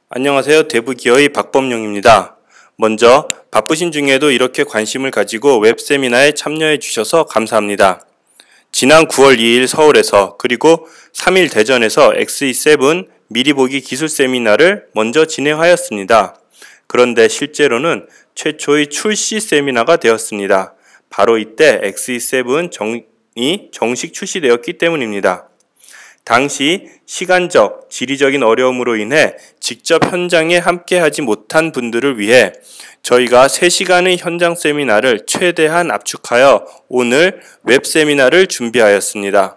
안녕하세요. 대부기어의 박범용입니다. 먼저 바쁘신 중에도 이렇게 관심을 가지고 웹세미나에 참여해 주셔서 감사합니다. 지난 9월 2일 서울에서 그리고 3일 대전에서 XE7 미리 보기 기술 세미나를 먼저 진행하였습니다. 그런데 실제로는 최초의 출시 세미나가 되었습니다. 바로 이때 XE7이 정식 출시되었기 때문입니다. 당시 시간적, 지리적인 어려움으로 인해 직접 현장에 함께하지 못한 분들을 위해 저희가 3시간의 현장 세미나를 최대한 압축하여 오늘 웹 세미나를 준비하였습니다.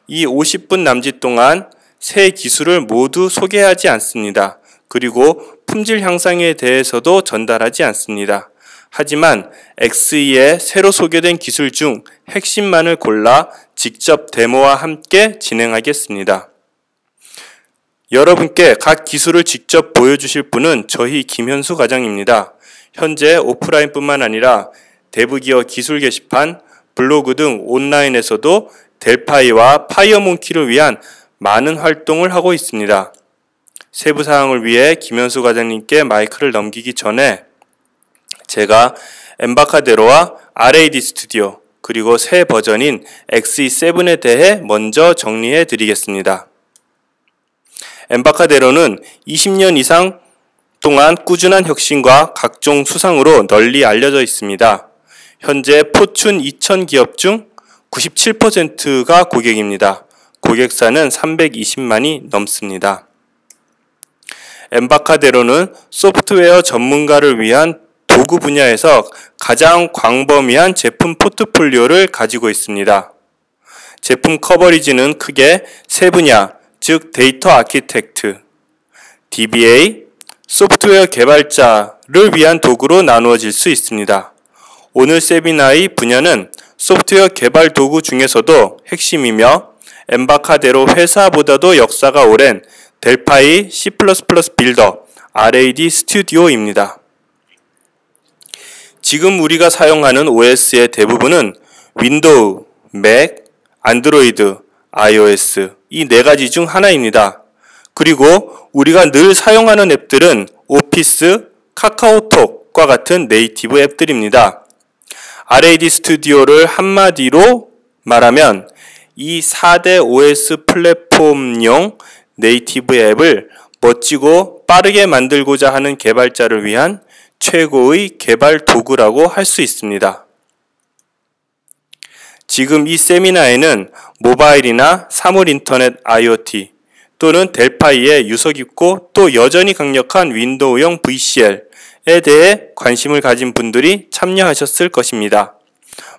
이 50분 남짓 동안 새 기술을 모두 소개하지 않습니다. 그리고 품질 향상에 대해서도 전달하지 않습니다. 하지만 XE의 새로 소개된 기술 중 핵심만을 골라 직접 데모와 함께 진행하겠습니다. 여러분께 각 기술을 직접 보여주실 분은 저희 김현수 과장입니다. 현재 오프라인뿐만 아니라 대부기어 기술 게시판, 블로그 등 온라인에서도 델파이와 파이어몬키를 위한 많은 활동을 하고 있습니다. 세부 사항을 위해 김현수 과장님께 마이크를 넘기기 전에 제가 엠바카데로와 RAD 스튜디오 그리고 새 버전인 XE7에 대해 먼저 정리해 드리겠습니다. 엠바카데로는 20년 이상 동안 꾸준한 혁신과 각종 수상으로 널리 알려져 있습니다. 현재 포춘 2000 기업 중 97%가 고객입니다. 고객사는 320만이 넘습니다. 엠바카데로는 소프트웨어 전문가를 위한 도구 분야에서 가장 광범위한 제품 포트폴리오를 가지고 있습니다. 제품 커버리지는 크게 세 분야, 즉 데이터 아키텍트, DBA, 소프트웨어 개발자를 위한 도구로 나누어질 수 있습니다. 오늘 세미나의 분야는 소프트웨어 개발 도구 중에서도 핵심이며 엠바카데로 회사보다도 역사가 오랜 델파이 C++ 빌더 RAD 스튜디오입니다. 지금 우리가 사용하는 OS의 대부분은 윈도우, 맥, 안드로이드, iOS 이 4가지 중 하나입니다. 그리고 우리가 늘 사용하는 앱들은 오피스, 카카오톡과 같은 네이티브 앱들입니다. RAD 스튜디오를 한마디로 말하면 이 4대 OS 플랫폼용 네이티브 앱을 멋지고 빠르게 만들고자 하는 개발자를 위한 최고의 개발 도구라고 할 수 있습니다. 지금 이 세미나에는 모바일이나 사물 인터넷 IoT 또는 델파이의 유서 깊고 또 여전히 강력한 윈도우용 VCL에 대해 관심을 가진 분들이 참여하셨을 것입니다.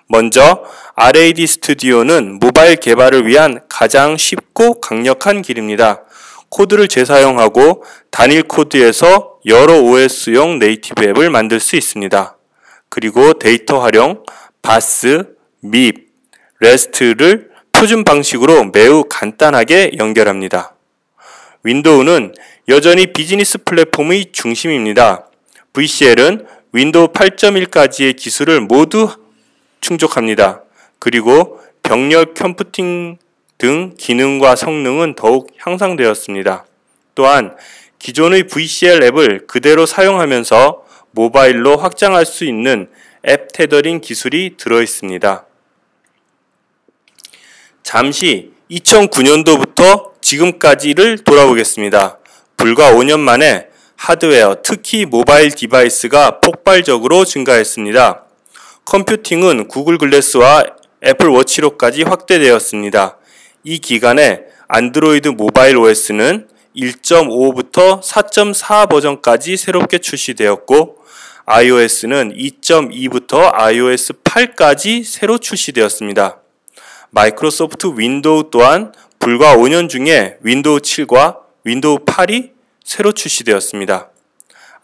먼저 RAD 스튜디오는 모바일 개발을 위한 가장 쉽고 강력한 길입니다. 코드를 재사용하고 단일 코드에서 여러 OS용 네이티브 앱을 만들 수 있습니다. 그리고 데이터 활용, 바스, 밉, REST를 표준 방식으로 매우 간단하게 연결합니다. 윈도우는 여전히 비즈니스 플랫폼의 중심입니다. VCL은 윈도우 8.1까지의 기술을 모두 충족합니다. 그리고 병렬 컴퓨팅 등 기능과 성능은 더욱 향상되었습니다. 또한 기존의 VCL 앱을 그대로 사용하면서 모바일로 확장할 수 있는 앱 테더링 기술이 들어있습니다. 잠시 2009년도부터 지금까지를 돌아보겠습니다. 불과 5년 만에 하드웨어, 특히 모바일 디바이스가 폭발적으로 증가했습니다. 컴퓨팅은 구글 글래스와 애플 워치로까지 확대되었습니다. 이 기간에 안드로이드 모바일 OS는 1.5부터 4.4 버전까지 새롭게 출시되었고 iOS는 2.2부터 iOS 8까지 새로 출시되었습니다. 마이크로소프트 윈도우 또한 불과 5년 중에 윈도우 7과 윈도우 8이 새로 출시되었습니다.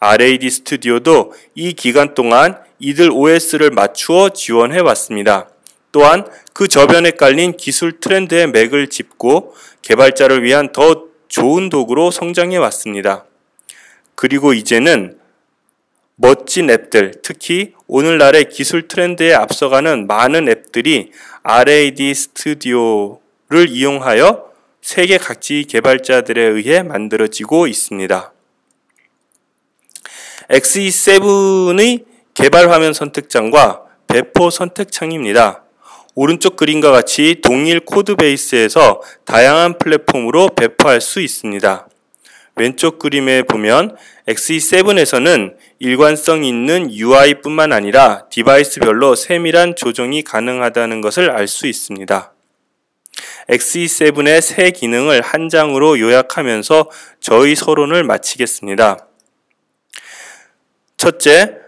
RAD 스튜디오도 이 기간 동안 이들 OS를 맞추어 지원해 왔습니다. 또한 그 저변에 깔린 기술 트렌드의 맥을 짚고 개발자를 위한 더 좋은 도구로 성장해 왔습니다. 그리고 이제는 멋진 앱들, 특히 오늘날의 기술 트렌드에 앞서가는 많은 앱들이 RAD 스튜디오를 이용하여 세계 각지 개발자들에 의해 만들어지고 있습니다. XE7의 개발 화면 선택장과 배포 선택창입니다. 오른쪽 그림과 같이 동일 코드 베이스에서 다양한 플랫폼으로 배포할 수 있습니다. 왼쪽 그림에 보면 XE7에서는 일관성 있는 UI뿐만 아니라 디바이스별로 세밀한 조정이 가능하다는 것을 알 수 있습니다. XE7의 세 기능을 한 장으로 요약하면서 저희 서론을 마치겠습니다. 첫째,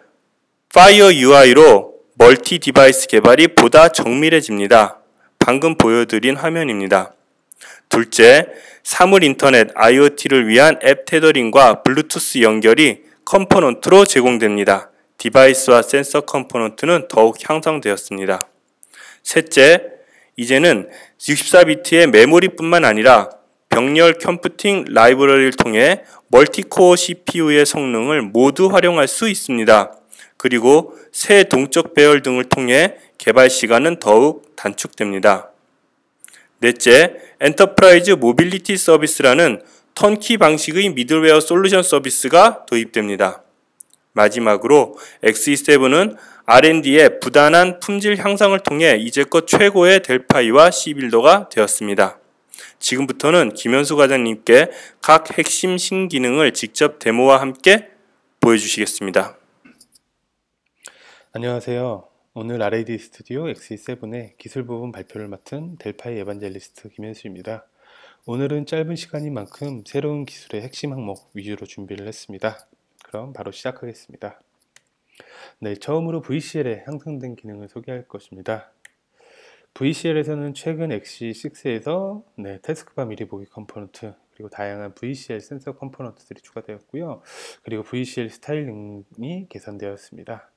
Fire UI로 멀티 디바이스 개발이 보다 정밀해집니다. 방금 보여드린 화면입니다. 둘째, 사물 인터넷 IoT를 위한 앱 테더링과 블루투스 연결이 컴포넌트로 제공됩니다. 디바이스와 센서 컴포넌트는 더욱 향상되었습니다. 셋째, 이제는 64비트의 메모리뿐만 아니라 병렬 컴퓨팅 라이브러리를 통해 멀티코어 CPU의 성능을 모두 활용할 수 있습니다. 그리고 새 동적 배열 등을 통해 개발 시간은 더욱 단축됩니다. 넷째, 엔터프라이즈 모빌리티 서비스라는 턴키 방식의 미들웨어 솔루션 서비스가 도입됩니다. 마지막으로 XE7은 R&D의 부단한 품질 향상을 통해 이제껏 최고의 델파이와 C빌더가 되었습니다. 지금부터는 김현수 과장님께 각 핵심 신기능을 직접 데모와 함께 보여주시겠습니다. 안녕하세요. 오늘 R&D 스튜디오 XE7의 기술 부분 발표를 맡은 델파이 에반젤리스트 김현수입니다. 오늘은 짧은 시간인 만큼 새로운 기술의 핵심 항목 위주로 준비를 했습니다. 그럼 바로 시작하겠습니다. 네, 처음으로 VCL에 향상된 기능을 소개할 것입니다. VCL에서는 최근 XE6에서 태스크바 미리 보기 컴포넌트, 그리고 다양한 VCL 센서 컴포넌트들이 추가되었고요. 그리고 VCL 스타일링이 개선되었습니다.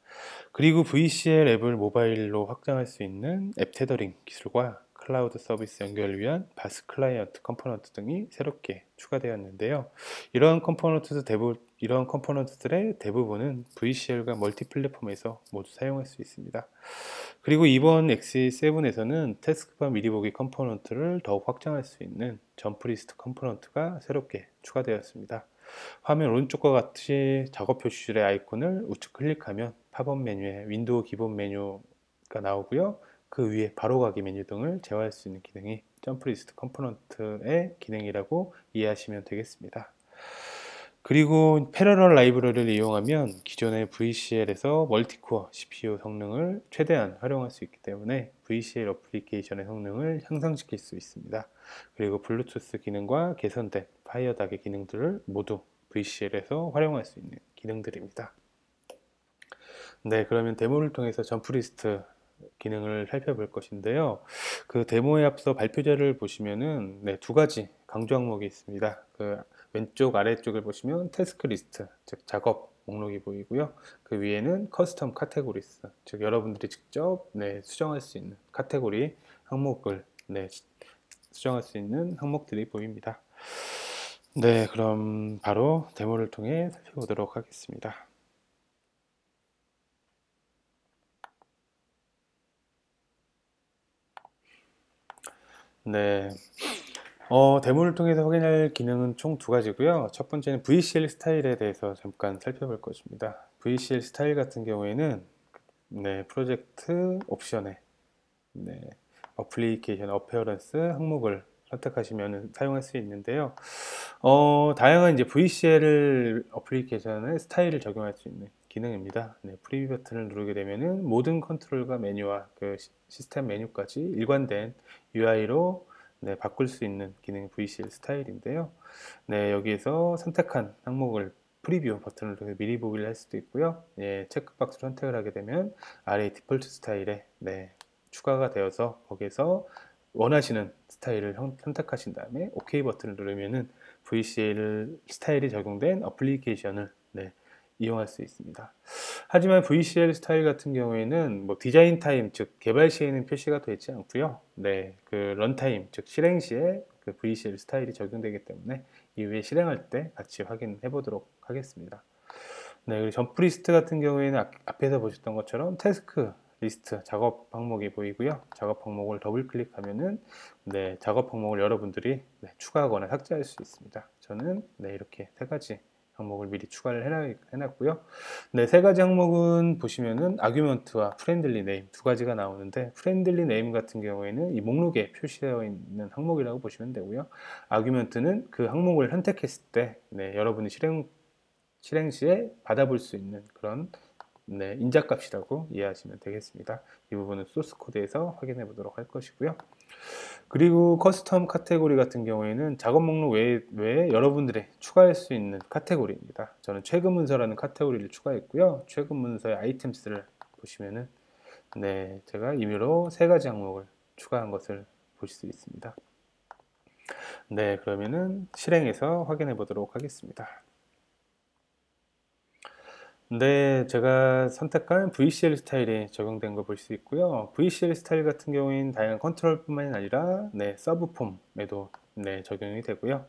그리고 VCL 앱을 모바일로 확장할 수 있는 앱 테더링 기술과 클라우드 서비스 연결을 위한 바스 클라이언트 컴포넌트 등이 새롭게 추가되었는데요. 이러한 컴포넌트들의 대부분은 VCL과 멀티 플랫폼에서 모두 사용할 수 있습니다. 그리고 이번 XE7에서는 태스크바 미리 보기 컴포넌트를 더욱 확장할 수 있는 점프리스트 컴포넌트가 새롭게 추가되었습니다. 화면 오른쪽과 같이 작업 표시줄의 아이콘을 우측 클릭하면 팝업 메뉴에 윈도우 기본 메뉴가 나오고요. 그 위에 바로가기 메뉴 등을 제어할 수 있는 기능이 점프리스트 컴포넌트의 기능이라고 이해하시면 되겠습니다. 그리고 패러럴 라이브러리를 이용하면 기존의 VCL에서 멀티코어 CPU 성능을 최대한 활용할 수 있기 때문에 VCL 어플리케이션의 성능을 향상시킬 수 있습니다. 그리고 블루투스 기능과 개선된 파이어닥의 기능들을 모두 VCL에서 활용할 수 있는 기능들입니다. 네, 그러면 데모를 통해서 점프리스트 기능을 살펴볼 것인데요. 그 데모에 앞서 발표자를 보시면은 두 가지 강조 항목이 있습니다. 그 왼쪽 아래쪽을 보시면 태스크 리스트, 즉 작업 목록이 보이고요. 그 위에는 커스텀 카테고리스, 즉 여러분들이 직접 수정할 수 있는 카테고리 항목을 수정할 수 있는 항목들이 보입니다. 네, 그럼 바로 데모를 통해 살펴보도록 하겠습니다. 네, 데모를 통해서 확인할 기능은 총 두 가지고요. 첫 번째는 VCL 스타일에 대해서 잠깐 살펴볼 것입니다. VCL 스타일 같은 경우에는 프로젝트 옵션에 어플리케이션 어페어런스 항목을 선택하시면 사용할 수 있는데요. 다양한 VCL 어플리케이션의 스타일을 적용할 수 있는 기능입니다. 프리뷰 버튼을 누르게 되면은 모든 컨트롤과 메뉴와 그 시스템 메뉴까지 일관된 UI로 바꿀 수 있는 기능 VCL 스타일인데요. 여기에서 선택한 항목을 프리뷰 버튼을 통해 미리 보기를 할 수도 있고요. 체크박스 선택을 하게 되면 아래 디폴트 스타일에 추가가 되어서 거기에서 원하시는 스타일을 선택하신 다음에 OK 버튼을 누르면은 VCL 스타일이 적용된 어플리케이션을 이용할 수 있습니다. 하지만 VCL 스타일 같은 경우에는 디자인 타임, 즉 개발 시에는 표시가 되지 않고요. 그 런타임, 즉 실행 시에 그 VCL 스타일이 적용되기 때문에 이후에 실행할 때 같이 확인해 보도록 하겠습니다. 그리고 점프리스트 같은 경우에는 앞에서 보셨던 것처럼 태스크 리스트 작업 항목이 보이고요. 작업 항목을 더블 클릭하면은 작업 항목을 여러분들이 추가하거나 삭제할 수 있습니다. 저는 이렇게 세 가지 항목을 미리 추가를 해놨고요. 네, 세 가지 항목은 보시면은 아규먼트와 프렌들리 네임 두 가지가 나오는데, 프렌들리 네임 같은 경우에는 이 목록에 표시되어 있는 항목이라고 보시면 되고요. 아규먼트는 그 항목을 선택했을 때 여러분이 실행 시에 받아볼 수 있는 그런 인자값이라고 이해하시면 되겠습니다. 이 부분은 소스 코드에서 확인해 보도록 할 것이고요. 그리고 커스텀 카테고리 같은 경우에는 작업 목록 외에 여러분들이 추가할 수 있는 카테고리입니다. 저는 최근 문서라는 카테고리를 추가했고요. 최근 문서의 아이템스를 보시면은 제가 임의로 세 가지 항목을 추가한 것을 보실 수 있습니다. 그러면은 실행해서 확인해 보도록 하겠습니다. 제가 선택한 VCL 스타일이 적용된 걸 볼 수 있고요. VCL 스타일 같은 경우에는 다양한 컨트롤뿐만 아니라 서브폼에도 적용이 되고요.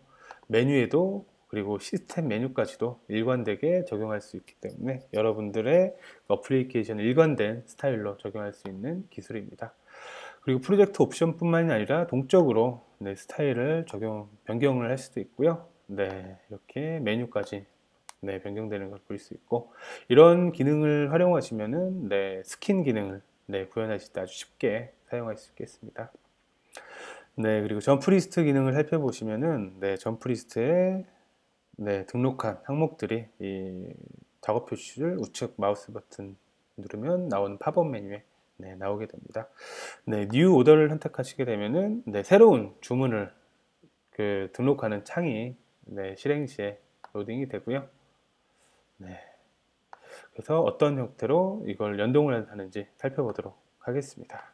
메뉴에도, 그리고 시스템 메뉴까지도 일관되게 적용할 수 있기 때문에 여러분들의 어플리케이션을 일관된 스타일로 적용할 수 있는 기술입니다. 그리고 프로젝트 옵션뿐만이 아니라 동적으로 스타일을 변경을 할 수도 있고요. 이렇게 메뉴까지 변경되는 걸 볼 수 있고, 이런 기능을 활용하시면은 스킨 기능을 구현하실 때 아주 쉽게 사용할 수 있겠습니다. 그리고 점프리스트 기능을 살펴보시면은 점프리스트에 등록한 항목들이 이 작업 표시를 우측 마우스 버튼 누르면 나오는 팝업 메뉴에 나오게 됩니다. 뉴 오더를 선택하시게 되면은 새로운 주문을 등록하는 창이 실행 시에 로딩이 되고요. 그래서 어떤 형태로 이걸 연동을 하는지 살펴보도록 하겠습니다.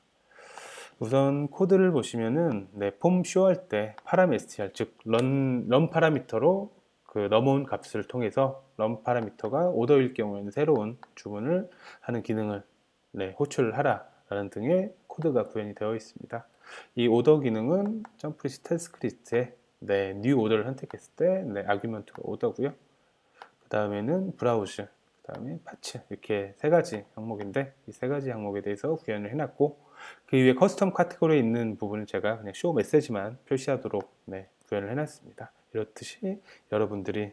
우선 코드를 보시면은 폼 쇼할 때 파라메스트R, 즉 런 파라미터로 넘어온 값을 통해서 런 파라미터가 오더일 경우에는 새로운 주문을 하는 기능을 호출을 하라 라는 등의 코드가 구현이 되어 있습니다. 이 오더 기능은 점프리스트 테스크리스트에 뉴 오더를 선택했을 때 아규먼트가 오더고요. 그 다음에는 브라우즈, 그 다음에 파츠, 이렇게 세 가지 항목인데, 이 세 가지 항목에 대해서 구현을 해놨고, 그 이후에 커스텀 카테고리에 있는 부분을 제가 그냥 쇼 메시지만 표시하도록 구현을 해놨습니다. 이렇듯이 여러분들이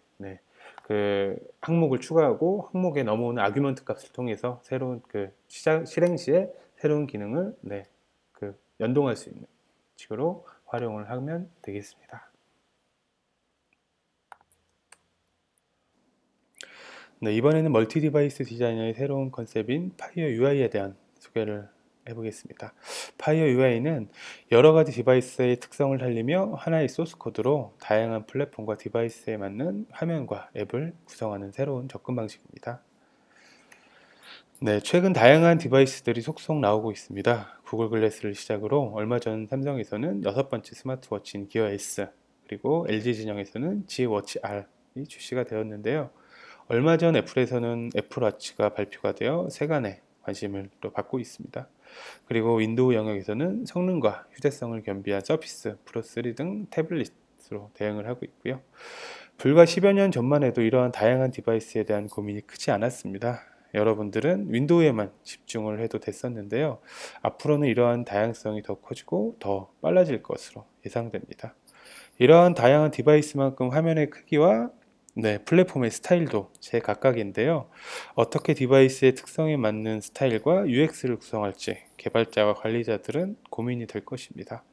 그 항목을 추가하고 항목에 넘어오는 아규먼트 값을 통해서 새로운 실행 시에 새로운 기능을 연동할 수 있는 식으로 활용을 하면 되겠습니다. 이번에는 멀티 디바이스 디자이너의 새로운 컨셉인 파이어 UI에 대한 소개를 해보겠습니다. 파이어 UI는 여러 가지 디바이스의 특성을 살리며 하나의 소스 코드로 다양한 플랫폼과 디바이스에 맞는 화면과 앱을 구성하는 새로운 접근 방식입니다. 최근 다양한 디바이스들이 속속 나오고 있습니다. 구글 글래스를 시작으로 얼마 전 삼성에서는 6번째 스마트워치인 기어 S, 그리고 LG 진영에서는 G 워치 R이 출시가 되었는데요. 얼마 전 애플에서는 애플워치가 발표가 되어 세간의 관심을 또 받고 있습니다. 그리고 윈도우 영역에서는 성능과 휴대성을 겸비한 서피스, 프로 3 등 태블릿으로 대응을 하고 있고요. 불과 10여 년 전만 해도 이러한 다양한 디바이스에 대한 고민이 크지 않았습니다. 여러분들은 윈도우에만 집중을 해도 됐었는데요. 앞으로는 이러한 다양성이 더 커지고 더 빨라질 것으로 예상됩니다. 이러한 다양한 디바이스만큼 화면의 크기와 플랫폼의 스타일도 제각각인데요. 어떻게 디바이스의 특성에 맞는 스타일과 UX를 구성할지 개발자와 관리자들은 고민이 될 것입니다.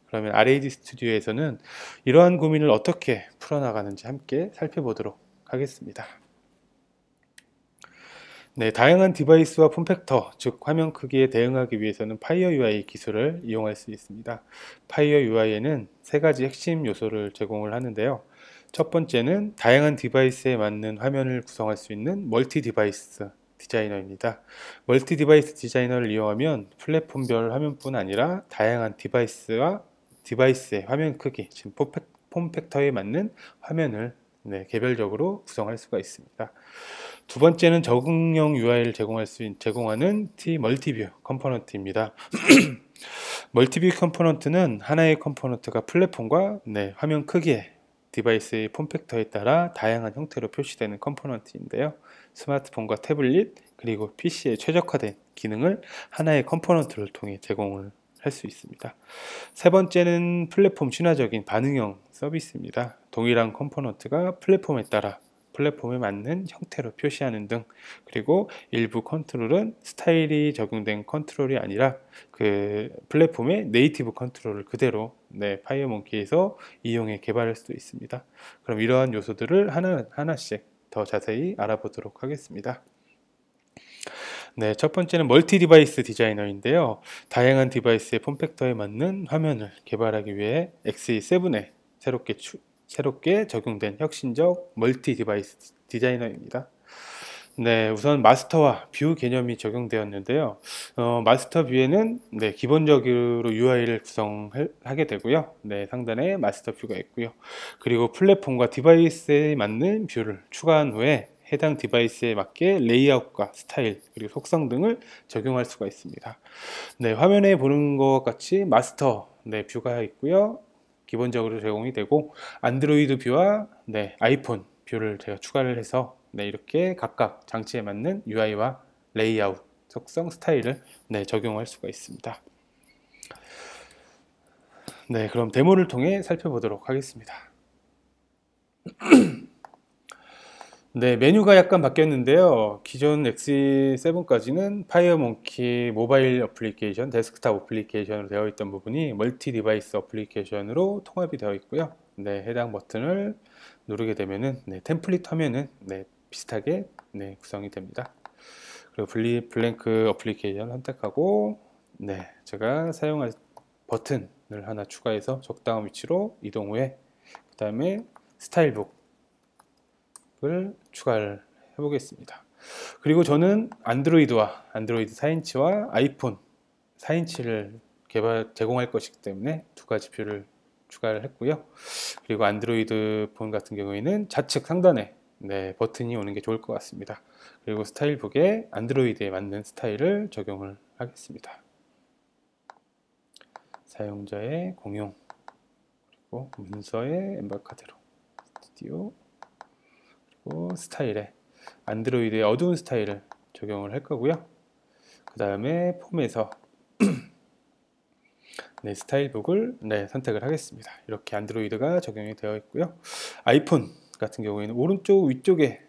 그러면 R&D 스튜디오에서는 이러한 고민을 어떻게 풀어나가는지 함께 살펴보도록 하겠습니다. 다양한 디바이스와 폼팩터, 즉 화면 크기에 대응하기 위해서는 파이어 UI 기술을 이용할 수 있습니다. 파이어 UI에는 세 가지 핵심 요소를 제공을 하는데요. 첫 번째는 다양한 디바이스에 맞는 화면을 구성할 수 있는 멀티 디바이스 디자이너입니다. 멀티 디바이스 디자이너를 이용하면 플랫폼별 화면뿐 아니라 다양한 디바이스의 화면 크기, 즉 폼팩터에 맞는 화면을 개별적으로 구성할 수가 있습니다. 두 번째는 적응형 UI를 제공하는 T-멀티뷰 컴포넌트입니다. 멀티뷰 컴포넌트는 하나의 컴포넌트가 플랫폼과 화면 크기에 디바이스의 폼팩터에 따라 다양한 형태로 표시되는 컴포넌트인데요. 스마트폰과 태블릿, 그리고 PC에 최적화된 기능을 하나의 컴포넌트를 통해 제공을 할 수 있습니다. 세 번째는 플랫폼 친화적인 반응형 서비스입니다. 동일한 컴포넌트가 플랫폼에 따라 플랫폼에 맞는 형태로 표시하는 등, 그리고 일부 컨트롤은 스타일이 적용된 컨트롤이 아니라 그 플랫폼의 네이티브 컨트롤을 그대로 파이어몽키에서 이용해 개발할 수도 있습니다. 그럼 이러한 요소들을 하나씩 더 자세히 알아보도록 하겠습니다. 네, 첫 번째는 멀티 디바이스 디자이너인데요. 다양한 디바이스의 폼팩터에 맞는 화면을 개발하기 위해 XE7에 새롭게 적용된 혁신적 멀티 디바이스 디자이너입니다. 네, 우선 마스터와 뷰 개념이 적용되었는데요. 마스터 뷰에는 기본적으로 UI를 구성하게 되고요. 상단에 마스터 뷰가 있고요. 그리고 플랫폼과 디바이스에 맞는 뷰를 추가한 후에 해당 디바이스에 맞게 레이아웃과 스타일, 그리고 속성 등을 적용할 수가 있습니다. 화면에 보는 것 같이 마스터 뷰가 있고요. 기본적으로 제공이 되고, 안드로이드 뷰와 아이폰 뷰를 제가 추가를 해서 이렇게 각각 장치에 맞는 UI와 레이아웃, 속성, 스타일을 적용할 수가 있습니다. 그럼 데모를 통해 살펴보도록 하겠습니다. 메뉴가 약간 바뀌었는데요. 기존 XE7까지는 파이어몽키 모바일 어플리케이션, 데스크탑 어플리케이션으로 되어 있던 부분이 멀티 디바이스 어플리케이션으로 통합이 되어 있고요. 해당 버튼을 누르게 되면은 템플릿 화면은 비슷하게 구성이 됩니다. 그리고 블랭크 어플리케이션 선택하고 제가 사용할 버튼을 하나 추가해서 적당한 위치로 이동 후에 그 다음에 스타일북 을 추가를 해보겠습니다. 그리고 저는 안드로이드 4인치와 아이폰 4인치를 제공할 것이기 때문에 두 가지 뷰를 추가를 했고요. 그리고 안드로이드 폰 같은 경우에는 좌측 상단에 버튼이 오는 게 좋을 것 같습니다. 그리고 스타일북에 안드로이드에 맞는 스타일을 적용을 하겠습니다. 사용자의 공용, 그리고 문서의 엠바카드로 스튜디오, 스타일에 안드로이드의 어두운 스타일을 적용을 할 거고요. 그 다음에 폼에서 스타일북을 선택을 하겠습니다. 이렇게 안드로이드가 적용이 되어 있고요. 아이폰 같은 경우에는 오른쪽 위쪽에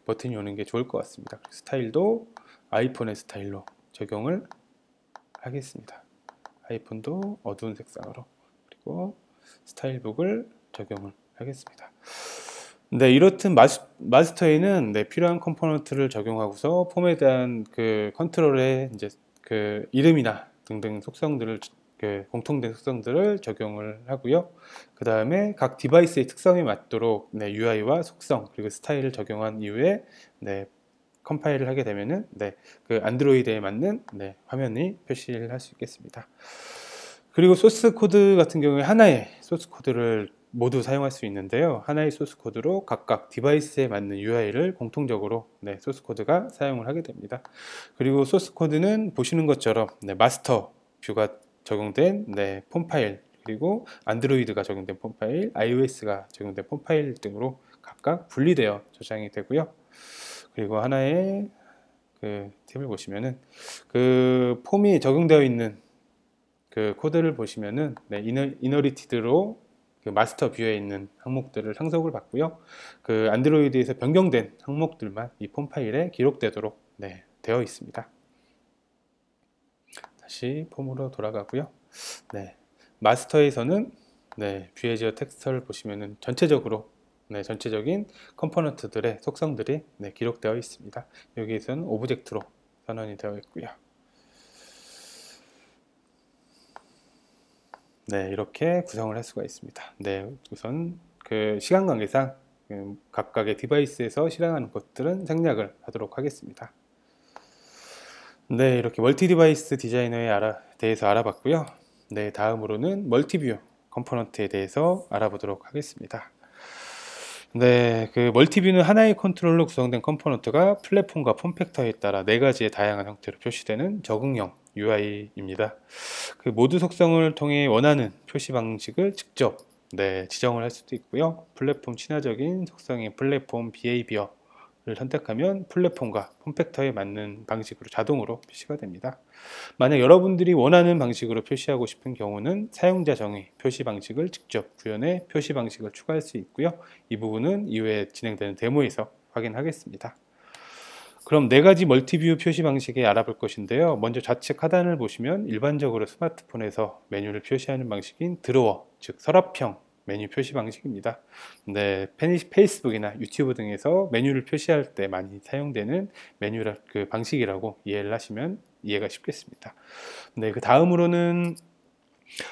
버튼이 오는 게 좋을 것 같습니다. 스타일도 아이폰의 스타일로 적용을 하겠습니다. 아이폰도 어두운 색상으로, 그리고 스타일북을 적용을 하겠습니다. 이렇듯 마스터에는 필요한 컴포넌트를 적용하고서 폼에 대한 그 컨트롤의 그 이름이나 등등 속성들을 공통된 속성들을 적용을 하고요. 그 다음에 각 디바이스의 특성에 맞도록 UI와 속성, 그리고 스타일을 적용한 이후에 컴파일을 하게 되면은 그 안드로이드에 맞는 화면이 표시를 할 수 있겠습니다. 그리고 소스 코드 같은 경우에 하나의 소스 코드를 모두 사용할 수 있는데요. 하나의 소스 코드로 각각 디바이스에 맞는 UI를 공통적으로 소스 코드가 사용을 하게 됩니다. 그리고 소스 코드는 보시는 것처럼 마스터 뷰가 적용된 폼 파일, 그리고 안드로이드가 적용된 폼 파일, iOS가 적용된 폼 파일 등으로 각각 분리되어 저장이 되고요. 그리고 하나의 그 팁을 보시면은 그 폼이 적용되어 있는 그 코드를 보시면은 이너리티드로 그 마스터 뷰에 있는 항목들을 상속을 받고요. 그 안드로이드에서 변경된 항목들만 이 폼 파일에 기록되도록 되어 있습니다. 다시 폼으로 돌아가고요. 마스터에서는 뷰에지어 텍스처를 보시면은 전체적으로 전체적인 컴포넌트들의 속성들이 기록되어 있습니다. 여기에서는 오브젝트로 선언이 되어 있고요. 이렇게 구성을 할 수가 있습니다. 우선 그 시간 관계상 각각의 디바이스에서 실행하는 것들은 생략을 하도록 하겠습니다. 이렇게 멀티 디바이스 디자이너에 대해서 알아봤고요. 다음으로는 멀티뷰 컴포넌트에 대해서 알아보도록 하겠습니다. 그 멀티뷰는 하나의 컨트롤로 구성된 컴포넌트가 플랫폼과 폼팩터에 따라 4가지의 다양한 형태로 표시되는 적응형 UI입니다. 그 모두 속성을 통해 원하는 표시 방식을 직접 지정을 할 수도 있고요. 플랫폼 친화적인 속성의 플랫폼 비헤이비어 선택하면 플랫폼과 폼팩터에 맞는 방식으로 자동으로 표시가 됩니다. 만약 여러분들이 원하는 방식으로 표시하고 싶은 경우는 사용자 정의 표시 방식을 직접 구현해 표시 방식을 추가할 수 있고요. 이 부분은 이후에 진행되는 데모에서 확인하겠습니다. 그럼 네 가지 멀티뷰 표시 방식에 알아볼 것인데요. 먼저 좌측 하단을 보시면 일반적으로 스마트폰에서 메뉴를 표시하는 방식인 드로어, 즉 서랍형 메뉴 표시 방식입니다. 네, 페이스북이나 유튜브 등에서 메뉴를 표시할 때 많이 사용되는 그 방식이라고 이해를 하시면 이해가 쉽겠습니다. 네, 그 다음으로는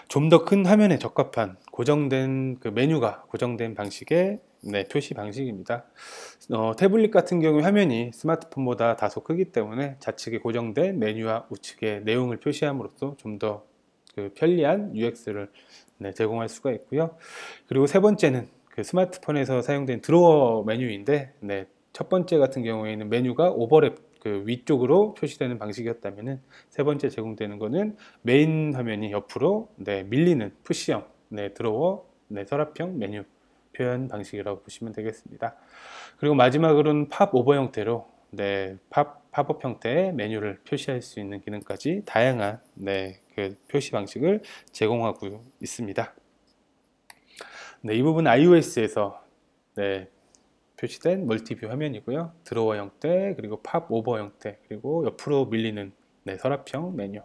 좀 더 큰 화면에 적합한 고정된 메뉴가 고정된 방식의 표시 방식입니다. 태블릿 같은 경우 화면이 스마트폰보다 다소 크기 때문에 좌측에 고정된 메뉴와 우측에 내용을 표시함으로써 좀 더 편리한 UX를 제공할 수가 있고요. 그리고 세 번째는 스마트폰에서 사용된 드로어 메뉴인데, 첫 번째 같은 경우에는 메뉴가 오버랩 위쪽으로 표시되는 방식이었다면, 세 번째 제공되는 것은 메인 화면이 옆으로 밀리는 푸시형 드로어 서랍형 메뉴 표현 방식이라고 보시면 되겠습니다. 그리고 마지막으로는 팝 오버 형태로 팝업 형태의 메뉴를 표시할 수 있는 기능까지 다양한 그 표시 방식을 제공하고 있습니다. 이 부분 iOS에서 표시된 멀티뷰 화면이고요. 드로어 형태, 그리고 팝 오버 형태, 그리고 옆으로 밀리는 서랍형 메뉴,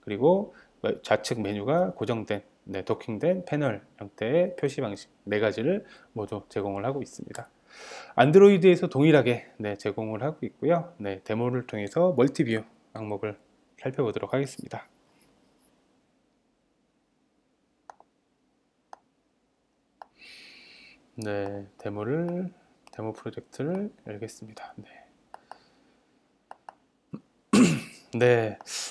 그리고 좌측 메뉴가 고정된 도킹된 패널 형태의 표시 방식 네 가지를 모두 제공을 하고 있습니다. 안드로이드에서 동일하게 제공을 하고 있고요. 데모를 통해서 멀티뷰 항목을 살펴보도록 하겠습니다. 데모 프로젝트를 열겠습니다.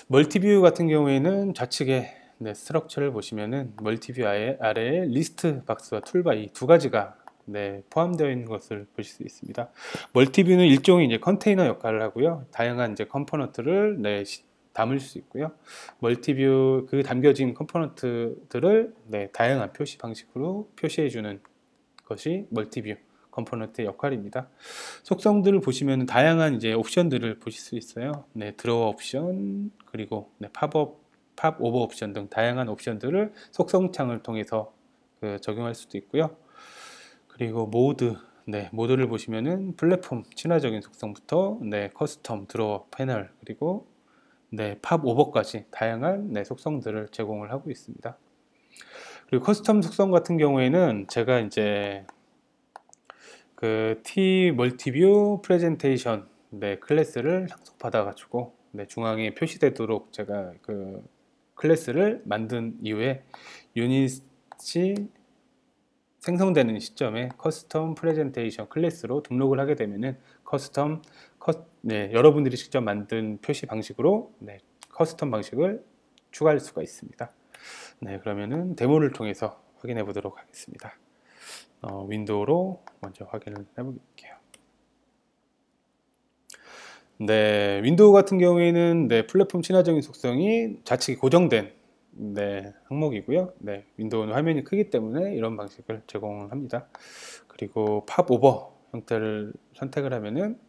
멀티뷰 같은 경우에는 좌측에 스트럭처를 보시면은 멀티뷰 아래에 리스트 박스와 툴바 이 두 가지가 포함되어 있는 것을 보실 수 있습니다. 멀티뷰는 일종의 이제 컨테이너 역할을 하고요. 다양한 이제 컴포넌트를 담을 수 있고요. 멀티뷰 담겨진 컴포넌트들을 다양한 표시 방식으로 표시해 주는 것이 멀티뷰 컴포넌트의 역할입니다. 속성들을 보시면 다양한 이제 옵션들을 보실 수 있어요. 드로어 옵션, 그리고 팝 오버 옵션 등 다양한 옵션들을 속성창을 통해서 적용할 수도 있고요. 그리고 모드를 보시면은 플랫폼 친화적인 속성부터 커스텀 드로어 패널, 그리고 팝 오버까지 다양한 속성들을 제공을 하고 있습니다. 그리고 커스텀 속성 같은 경우에는 제가 이제 T 멀티뷰 프레젠테이션 클래스를 상속받아 가지고 중앙에 표시되도록 제가 클래스를 만든 이후에 유닛이 생성되는 시점에 커스텀 프레젠테이션 클래스로 등록을 하게 되면은 여러분들이 직접 만든 표시 방식으로 커스텀 방식을 추가할 수가 있습니다. 그러면은 데모를 통해서 확인해 보도록 하겠습니다. 윈도우로 먼저 확인을 해볼게요. 윈도우 같은 경우에는 플랫폼 친화적인 속성이 좌측에 고정된 항목이고요. 윈도우는 화면이 크기 때문에 이런 방식을 제공을 합니다. 그리고 팝 오버 형태를 선택을 하면은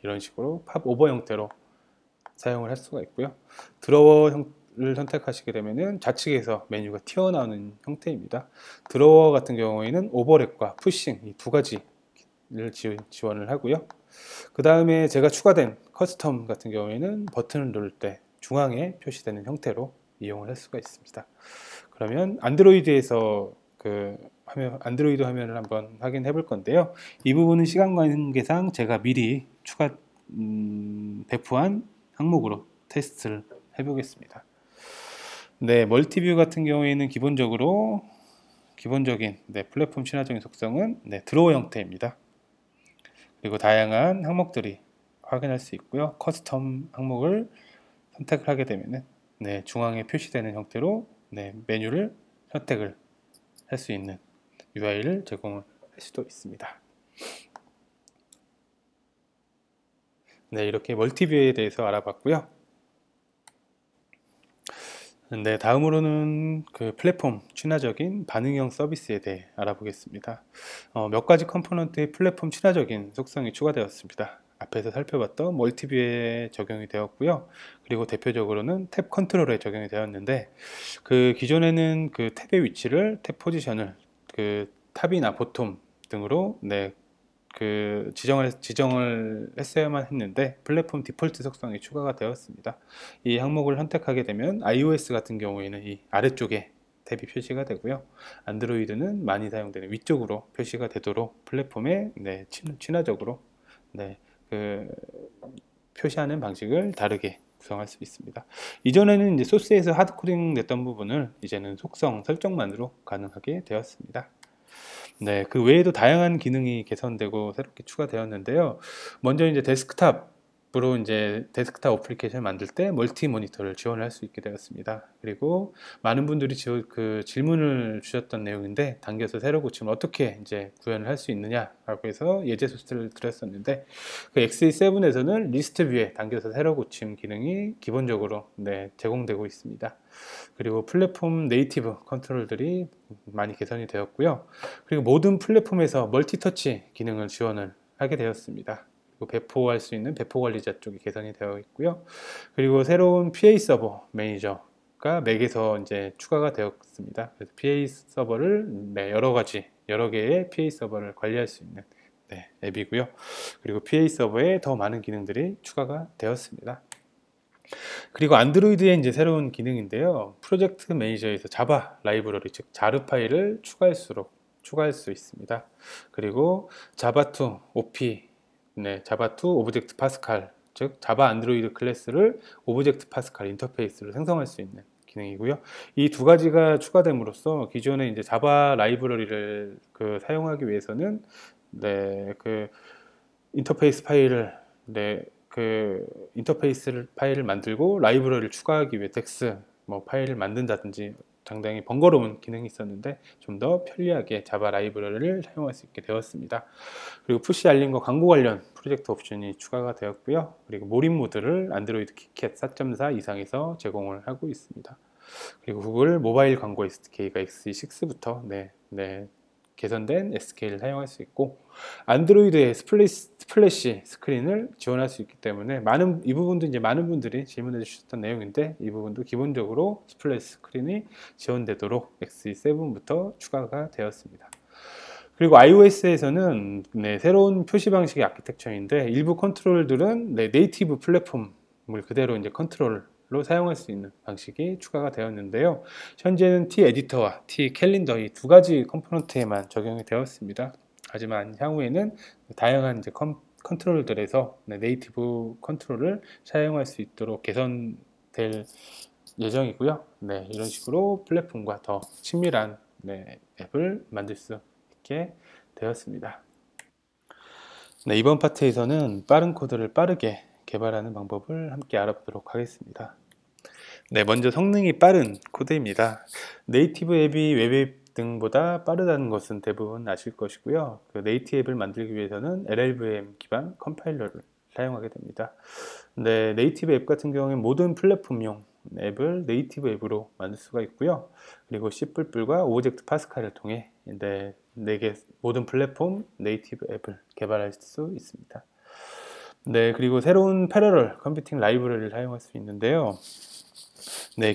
이런 식으로 팝 오버 형태로 사용을 할 수가 있고요. 드로어를 선택하시게 되면은 좌측에서 메뉴가 튀어나오는 형태입니다. 드로어 같은 경우에는 오버랩과 푸싱 이 두 가지를 지원을 하고요. 그 다음에 제가 추가된 커스텀 같은 경우에는 버튼을 누를 때 중앙에 표시되는 형태로 이용을 할 수가 있습니다. 그러면 안드로이드에서 안드로이드 화면을 한번 확인해 볼 건데요. 이 부분은 시간 관계상 제가 미리 배포한 항목으로 테스트를 해보겠습니다. 멀티뷰 같은 경우에는 기본적인 플랫폼 친화적인 속성은 드로어 형태입니다. 그리고 다양한 항목들이 확인할 수 있고요. 커스텀 항목을 선택을 하게 되면 중앙에 표시되는 형태로 메뉴를 선택을 할 수 있는 UI를 제공을 할 수도 있습니다. 이렇게 멀티뷰에 대해서 알아봤고요. 네, 다음으로는 그 플랫폼 친화적인 반응형 서비스에 대해 알아보겠습니다. 몇 가지 컴포넌트의 플랫폼 친화적인 속성이 추가되었습니다. 앞에서 살펴봤던 멀티뷰에 적용이 되었고요. 그리고 대표적으로는 탭 컨트롤에 적용이 되었는데, 그 기존에는 그 탭의 위치를, 탭 포지션을 그 탑이나 보톰 등으로 그 지정을 했어야만 했는데 플랫폼 디폴트 속성이 추가가 되었습니다. 이 항목을 선택하게 되면 iOS 같은 경우에는 이 아래쪽에 탭이 표시가 되고요. 안드로이드는 많이 사용되는 위쪽으로 표시가 되도록 플랫폼에 친화적으로 그 표시하는 방식을 다르게 구성할 수 있습니다. 이전에는 이제 소스에서 하드코딩 됐던 부분을 이제는 속성 설정만으로 가능하게 되었습니다. 네, 그 외에도 다양한 기능이 개선되고 새롭게 추가되었는데요. 먼저 이제 데스크탑으로 이제 데스크탑 어플리케이션을 만들 때 멀티 모니터를 지원할 수 있게 되었습니다. 그리고 많은 분들이 그 질문을 주셨던 내용인데, 당겨서 새로 고치면 어떻게 이제 구현을 할 수 있느냐라고 해서 예제 소스를 드렸었는데, 그 XE7에서는 리스트 뷰에 당겨서 새로 고침 기능이 기본적으로 제공되고 있습니다. 그리고 플랫폼 네이티브 컨트롤들이 많이 개선이 되었고요. 그리고 모든 플랫폼에서 멀티터치 기능을 지원을 하게 되었습니다. 그리고 배포할 수 있는 배포 관리자 쪽이 개선이 되어 있고요. 그리고 새로운 PA 서버 매니저가 맥에서 이제 추가가 되었습니다. 그래서 PA 서버를 여러 개의 PA 서버를 관리할 수 있는 앱이고요. 그리고 PA 서버에 더 많은 기능들이 추가가 되었습니다. 그리고 안드로이드의 이제 새로운 기능인데요. 프로젝트 매니저에서 자바 라이브러리, 즉 자르 파일을 추가할 수 있습니다. 그리고 자바2 OP, 자바2 오브젝트 파스칼, 즉 자바 안드로이드 클래스를 오브젝트 파스칼 인터페이스로 생성할 수 있는 기능이고요. 이 두 가지가 추가됨으로써 기존에 이제 자바 라이브러리를 사용하기 위해서는 그 인터페이스 파일을 그 인터페이스 파일을 만들고 라이브러리를 추가하기 위해 덱스 파일을 만든다든지 상당히 번거로운 기능이 있었는데, 좀 더 편리하게 자바 라이브러리를 사용할 수 있게 되었습니다. 그리고 푸시 알림과 광고 관련 프로젝트 옵션이 추가가 되었고요. 그리고 몰입 모드를 안드로이드 키캣 4.4 이상에서 제공을 하고 있습니다. 그리고 구글 모바일 광고 SDK가 XE6부터 개선된 SK를 사용할 수 있고, 안드로이드의 스플래시 스크린을 지원할 수 있기 때문에 이 부분도 이제 많은 분들이 질문해 주셨던 내용인데, 이 부분도 기본적으로 스플래시 스크린이 지원되도록 XE7부터 추가가 되었습니다. 그리고 iOS에서는 새로운 표시 방식의 아키텍처인데, 일부 컨트롤들은 네이티브 플랫폼을 그대로 이제 컨트롤로 사용할 수 있는 방식이 추가가 되었는데요. 현재는 T 에디터와 T 캘린더 이 두 가지 컴포넌트에만 적용이 되었습니다. 하지만 향후에는 다양한 이제 컨트롤들에서 네이티브 컨트롤을 사용할 수 있도록 개선될 예정이고요. 이런 식으로 플랫폼과 더 친밀한 앱을 만들 수 있게 되었습니다. 이번 파트에서는 빠른 코드를 빠르게 개발하는 방법을 함께 알아보도록 하겠습니다. 먼저 성능이 빠른 코드입니다. 네이티브 앱이 웹 앱 등보다 빠르다는 것은 대부분 아실 것이고요. 그 네이티브 앱을 만들기 위해서는 LLVM 기반 컴파일러를 사용하게 됩니다. 네이티브 앱 같은 경우에는 모든 플랫폼용 앱을 네이티브 앱으로 만들 수가 있고요. 그리고 C++과 오브젝트 파스칼을 통해 모든 플랫폼 네이티브 앱을 개발할 수 있습니다. 그리고 새로운 패러럴 컴퓨팅 라이브러리를 사용할 수 있는데요.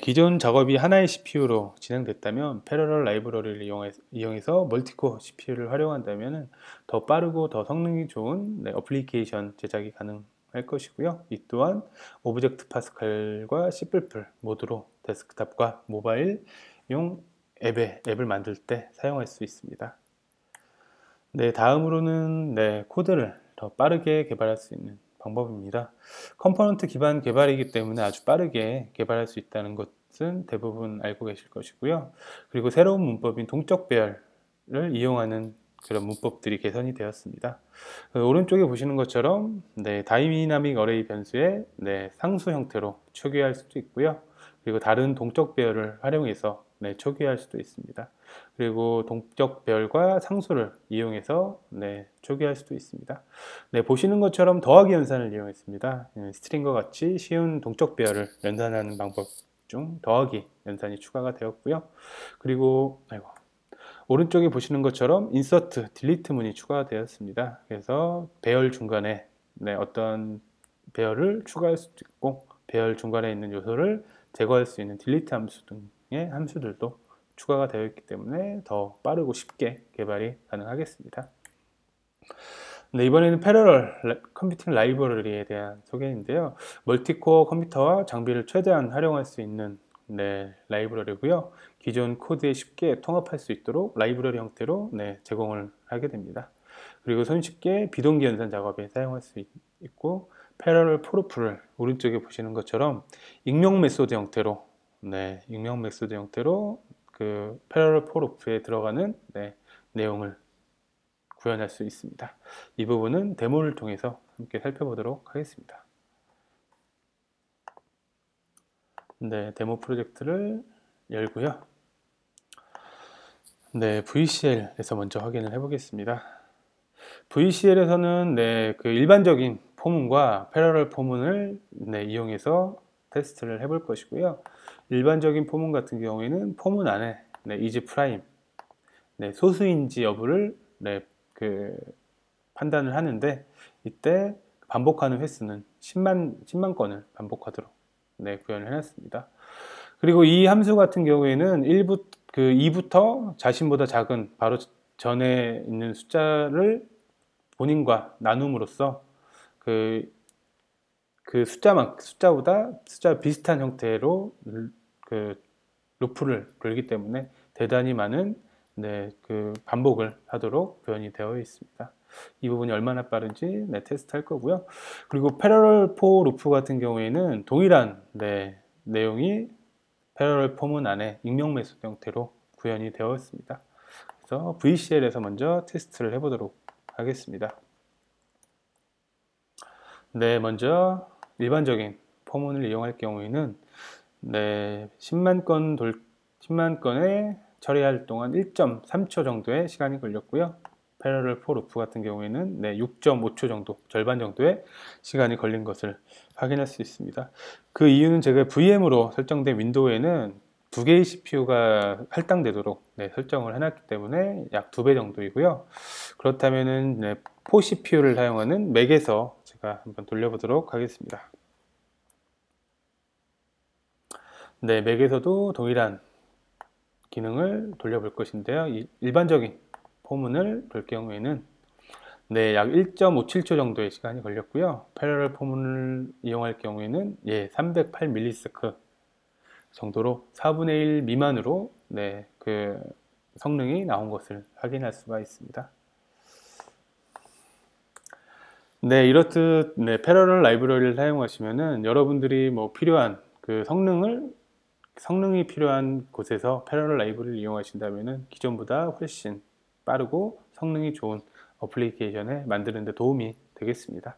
기존 작업이 하나의 CPU로 진행됐다면 패러럴 라이브러리를 이용해서 멀티코어 CPU를 활용한다면 더 빠르고 더 성능이 좋은 어플리케이션 제작이 가능할 것이고요. 이 또한 오브젝트 파스칼과 C++ 모두로 데스크탑과 모바일용 앱을 만들 때 사용할 수 있습니다. 다음으로는 코드를 더 빠르게 개발할 수 있는 방법입니다. 컴포넌트 기반 개발이기 때문에 아주 빠르게 개발할 수 있다는 것은 대부분 알고 계실 것이고요. 그리고 새로운 문법인 동적 배열을 이용하는 그런 문법들이 개선이 되었습니다. 오른쪽에 보시는 것처럼 다이나믹 어레이 변수에 상수 형태로 초기화할 수도 있고요. 그리고 다른 동적 배열을 활용해서 초기화할 수도 있습니다. 그리고 동적 배열과 상수를 이용해서 초기화할 수도 있습니다. 보시는 것처럼 더하기 연산을 이용했습니다. 스트링과 같이 쉬운 동적 배열을 연산하는 방법 집중, 더하기 연산이 추가가 되었고요. 그리고 오른쪽에 보시는 것처럼 인서트, 딜리트 문이 추가가 되었습니다. 그래서 배열 중간에 어떤 배열을 추가할 수도 있고, 배열 중간에 있는 요소를 제거할 수 있는 딜리트 함수 등의 함수들도 추가가 되어 있기 때문에 더 빠르고 쉽게 개발이 가능하겠습니다. 이번에는 패러럴 컴퓨팅 라이브러리에 대한 소개인데요. 멀티코어 컴퓨터와 장비를 최대한 활용할 수 있는 라이브러리고요. 기존 코드에 쉽게 통합할 수 있도록 라이브러리 형태로 제공을 하게 됩니다. 그리고 손쉽게 비동기 연산 작업에 사용할 수 있고, 패러럴 포루프를 오른쪽에 보시는 것처럼 익명 메소드 형태로 그 패러럴 포루프에 들어가는 내용을 구현할 수 있습니다. 이 부분은 데모를 통해서 함께 살펴보도록 하겠습니다. 데모 프로젝트를 열고요. VCL에서 먼저 확인을 해 보겠습니다. VCL에서는 그 일반적인 포문과 패러럴 포문을 이용해서 테스트를 해볼 것이고요. 일반적인 포문 같은 경우에는 포문 안에 is prime 소수인지 여부를 판단을 하는데, 이때 반복하는 횟수는 10만 건을 반복하도록 구현을 해놨습니다. 그리고 이 함수 같은 경우에는 2부터 자신보다 작은 바로 전에 있는 숫자를 본인과 나눔으로써 그 숫자 비슷한 형태로 그 루프를 돌기 때문에 대단히 많은 그 반복을 하도록 구현이 되어 있습니다. 이 부분이 얼마나 빠른지 테스트 할 거고요. 그리고 패러럴 포 루프 같은 경우에는 동일한 내용이 패러럴 포문 안에 익명 메소드 형태로 구현이 되어 있습니다. 그래서 VCL에서 먼저 테스트를 해보도록 하겠습니다. 먼저 일반적인 포문을 이용할 경우에는 10만 건에 처리할 동안 1.3초 정도의 시간이 걸렸고요. 패러럴 포 루프 같은 경우에는 6.5초 정도, 절반 정도의 시간이 걸린 것을 확인할 수 있습니다. 그 이유는 제가 VM으로 설정된 윈도우에는 2개의 CPU가 할당되도록 설정을 해놨기 때문에 약 2배 정도이고요. 그렇다면은 4CPU를 사용하는 맥에서 제가 한번 돌려보도록 하겠습니다. 맥에서도 동일한 기능을 돌려볼 것인데요. 일반적인 포문을 돌 경우에는 약 1.57초 정도의 시간이 걸렸고요. 패러럴 포문을 이용할 경우에는 308ms 정도로 4분의 1 미만으로 그 성능이 나온 것을 확인할 수가 있습니다. 이렇듯 패러럴 라이브러리를 사용하시면은 여러분들이 필요한 그 성능이 필요한 곳에서 패러럴 라이브러리를 이용하신다면은 기존보다 훨씬 빠르고 성능이 좋은 어플리케이션을 만드는 데 도움이 되겠습니다.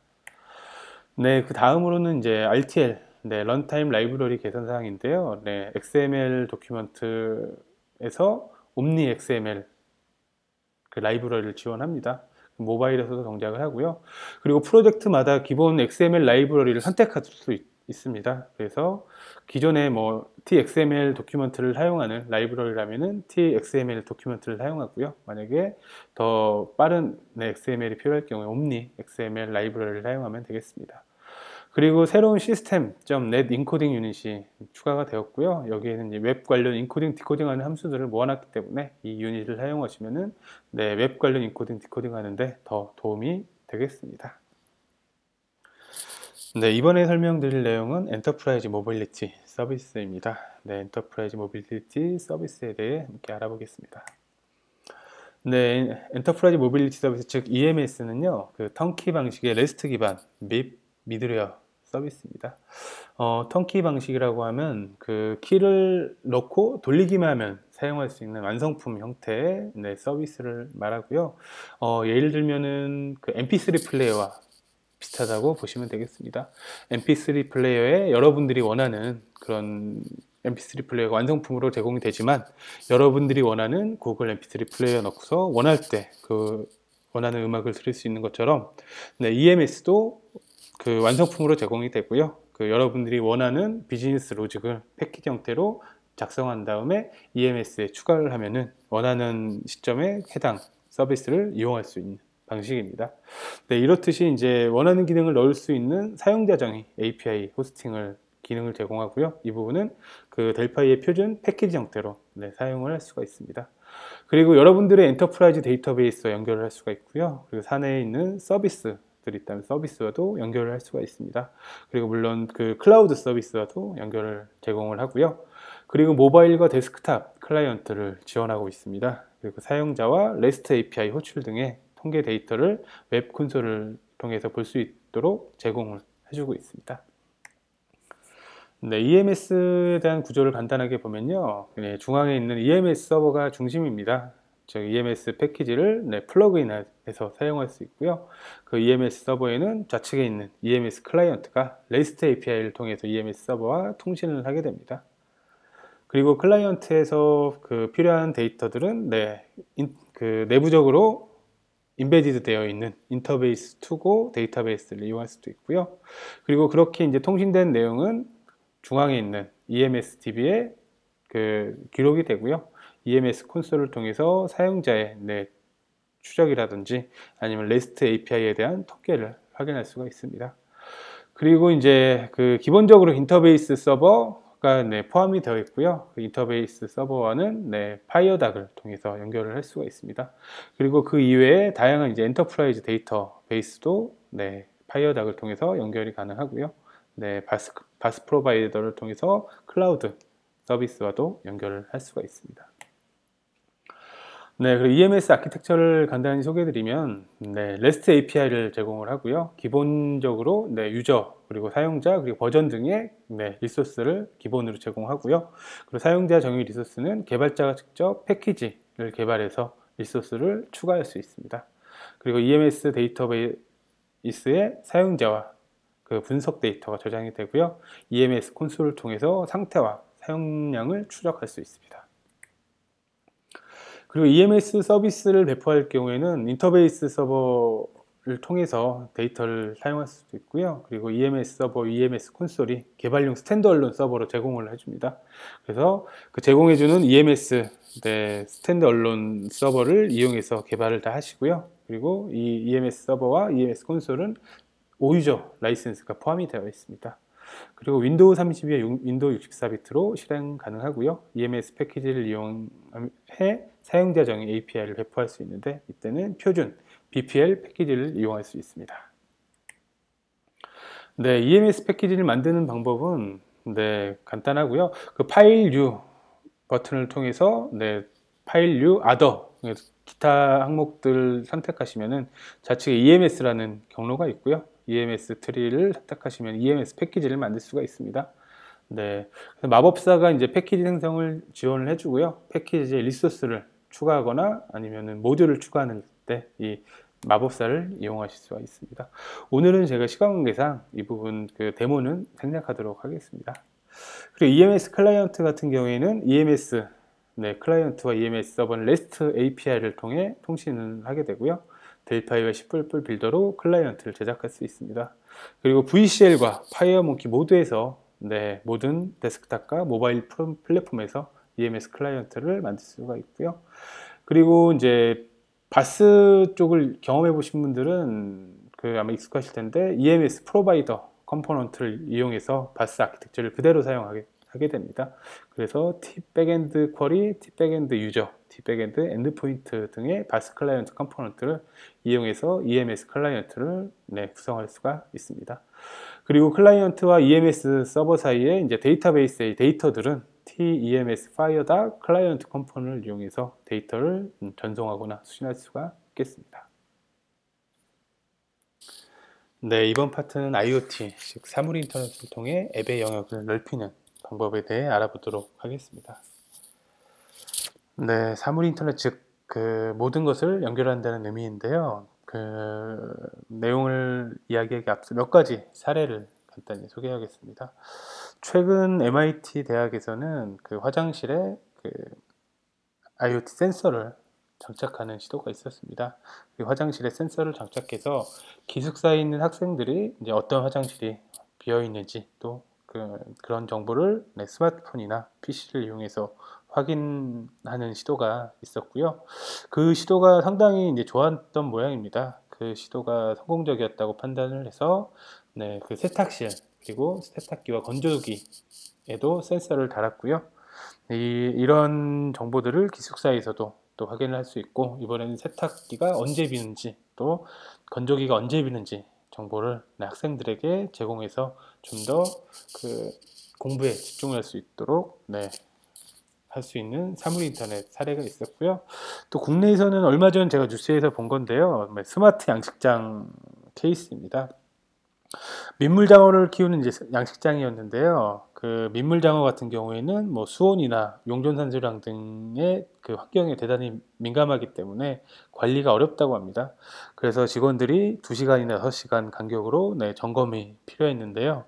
그 다음으로는 이제 RTL 런타임 라이브러리 개선 사항인데요. XML 도큐먼트에서 옴니 XML 그 라이브러리를 지원합니다. 모바일에서도 동작을 하고요. 그리고 프로젝트마다 기본 XML 라이브러리를 선택할 수 있습니다. 그래서 기존에 TXML 도큐먼트를 사용하는 라이브러리라면은 TXML 도큐먼트를 사용하고요. 만약에 더 빠른 XML이 필요할 경우에 옴니 XML 라이브러리를 사용하면 되겠습니다. 그리고 새로운 시스템.net 인코딩 유닛이 추가가 되었고요. 여기에는 웹 관련 인코딩, 디코딩하는 함수들을 모아놨기 때문에 이 유닛을 사용하시면은 웹 관련 인코딩, 디코딩 하는데 더 도움이 되겠습니다. 이번에 설명드릴 내용은 엔터프라이즈 모빌리티 서비스입니다. 엔터프라이즈 모빌리티 서비스에 대해 함께 알아보겠습니다. 엔터프라이즈 모빌리티 서비스, 즉 EMS는요, 그 턴키 방식의 레스트 기반 및 미드웨어 서비스입니다. 턴키 방식이라고 하면 그 키를 넣고 돌리기만 하면 사용할 수 있는 완성품 형태의 서비스를 말하고요. 예를 들면은 그 MP3 플레이어와 비슷하다고 보시면 되겠습니다. MP3 플레이어에 여러분들이 원하는 그런 MP3 플레이어가 완성품으로 제공이 되지만, 여러분들이 원하는 구글 MP3 플레이어 넣고서 원할 때 그 원하는 음악을 들을 수 있는 것처럼 EMS도 그 완성품으로 제공이 되고요. 여러분들이 원하는 비즈니스 로직을 패키지 형태로 작성한 다음에 EMS에 추가를 하면은 원하는 시점에 해당 서비스를 이용할 수 있는 방식입니다. 네, 이렇듯이 이제 원하는 기능을 넣을 수 있는 사용자 정의 API 호스팅을 기능을 제공하고요. 이 부분은 그 델파이의 표준 패키지 형태로 사용을 할 수가 있습니다. 그리고 여러분들의 엔터프라이즈 데이터베이스와 연결을 할 수가 있고요. 그리고 사내에 있는 서비스들이 있다면 서비스와도 연결을 할 수가 있습니다. 그리고 물론 그 클라우드 서비스와도 연결을 제공을 하고요. 그리고 모바일과 데스크탑 클라이언트를 지원하고 있습니다. 그리고 사용자와 REST API 호출 등의 통계 데이터를 웹 콘솔을 통해서 볼 수 있도록 제공을 해주고 있습니다. 네, EMS에 대한 구조를 간단하게 보면요. 중앙에 있는 EMS 서버가 중심입니다. 즉 EMS 패키지를 플러그인해서 사용할 수 있고요. 그 EMS 서버에는 좌측에 있는 EMS 클라이언트가 REST API를 통해서 EMS 서버와 통신을 하게 됩니다. 그리고 클라이언트에서 그 필요한 데이터들은 내부적으로 인베디드 되어 있는 인터베이스 투고 데이터베이스를 이용할 수도 있고요. 그리고 그렇게 이제 통신된 내용은 중앙에 있는 EMS DB에 기록이 되고요. EMS 콘솔을 통해서 사용자의 추적이라든지 아니면 REST API에 대한 통계를 확인할 수가 있습니다. 그리고 이제 기본적으로 인터베이스 서버가 포함이 되어 있고요. 그 인터베이스 서버와는 파이어닥을 통해서 연결을 할 수가 있습니다. 그리고 그 이외에 다양한 이제 엔터프라이즈 데이터베이스도 파이어닥을 통해서 연결이 가능하고요. 바스 프로바이더를 통해서 클라우드 서비스와도 연결을 할 수가 있습니다. 그리고 EMS 아키텍처를 간단히 소개해드리면 REST API를 제공을 하고요. 기본적으로 유저 그리고 사용자 그리고 버전 등의 리소스를 기본으로 제공하고요. 그리고 사용자 정의 리소스는 개발자가 직접 패키지를 개발해서 리소스를 추가할 수 있습니다. 그리고 EMS 데이터베이스의 사용자와 분석 데이터가 저장이 되고요. EMS 콘솔을 통해서 상태와 사용량을 추적할 수 있습니다. 그리고 EMS 서비스를 배포할 경우에는 인터베이스 서버를 통해서 데이터를 사용할 수도 있고요. 그리고 EMS 서버, EMS 콘솔이 개발용 스탠드얼론 서버로 제공을 해줍니다. 그래서 그 제공해주는 EMS 스탠드얼론 서버를 이용해서 개발을 다 하시고요. 그리고 이 EMS 서버와 EMS 콘솔은 5유저 라이센스가 포함이 되어 있습니다. 그리고 윈도우 32와 윈도우 64비트로 실행 가능하고요. EMS 패키지를 이용해 사용자 정의 API를 배포할 수 있는데 이때는 표준 BPL 패키지를 이용할 수 있습니다. EMS 패키지를 만드는 방법은 간단하고요. 그 파일 뉴 버튼을 통해서 파일 뉴 other 기타 항목들 선택하시면은 좌측에 EMS라는 경로가 있고요. EMS 트리를 선택하시면 EMS 패키지를 만들 수가 있습니다. 마법사가 이제 패키지 생성을 지원을 해주고요. 패키지의 리소스를 추가하거나 아니면은 모듈을 추가하는 때 이 마법사를 이용하실 수가 있습니다. 오늘은 제가 시간 관계상 이 부분 데모는 생략하도록 하겠습니다. 그리고 EMS 클라이언트 같은 경우에는 EMS 클라이언트와 EMS 서버는 REST API를 통해 통신을 하게 되고요. 델파이와 C++ 빌더로 클라이언트를 제작할 수 있습니다. 그리고 VCL과 파이어몽키 모두에서 모든 데스크탑과 모바일 플랫폼에서 EMS 클라이언트를 만들 수가 있고요. 그리고 이제 바스 쪽을 경험해 보신 분들은 아마 익숙하실 텐데 EMS 프로바이더 컴포넌트를 이용해서 바스 아키텍처를 그대로 사용하게 됩니다. 그래서 T 백엔드 쿼리, T 백엔드 유저, T 백엔드 엔드포인트 등의 바스 클라이언트 컴포넌트를 이용해서 EMS 클라이언트를 구성할 수가 있습니다. 그리고 클라이언트와 EMS 서버 사이에 이제 데이터베이스의 데이터들은 TEMS 파이어다 클라이언트 컴포넌트를 이용해서 데이터를 전송하거나 수신할 수가 있겠습니다. 이번 파트는 IoT, 즉 사물 인터넷을 통해 앱의 영역을 넓히는 방법에 대해 알아보도록 하겠습니다. 사물 인터넷, 즉 모든 것을 연결한다는 의미인데요. 내용을 이야기하기 앞서 몇 가지 사례를 간단히 소개하겠습니다. 최근 MIT 대학에서는 화장실에 IoT 센서를 장착하는 시도가 있었습니다. 화장실에 센서를 장착해서 기숙사에 있는 학생들이 이제 어떤 화장실이 비어 있는지 또 그런 정보를 스마트폰이나 PC를 이용해서 확인하는 시도가 있었고요. 그 시도가 상당히 이제 좋았던 모양입니다. 그 시도가 성공적이었다고 판단을 해서 그 세탁실 그리고 세탁기와 건조기에도 센서를 달았고요. 이런 정보들을 기숙사에서도 또 확인을 할 수 있고, 이번에는 세탁기가 언제 비는지 또 건조기가 언제 비는지 정보를 학생들에게 제공해서 좀 더 그 공부에 집중할 수 있도록 할 수 있는 사물 인터넷 사례가 있었고요. 또 국내에서는 얼마 전 제가 뉴스에서 본 건데요. 스마트 양식장 케이스입니다. 민물장어를 키우는 이제 양식장이었는데요. 그 민물장어 같은 경우에는 뭐 수온이나 용존산소량 등의 그 환경에 대단히 민감하기 때문에 관리가 어렵다고 합니다. 그래서 직원들이 2시간이나 6시간 간격으로 점검이 필요했는데요.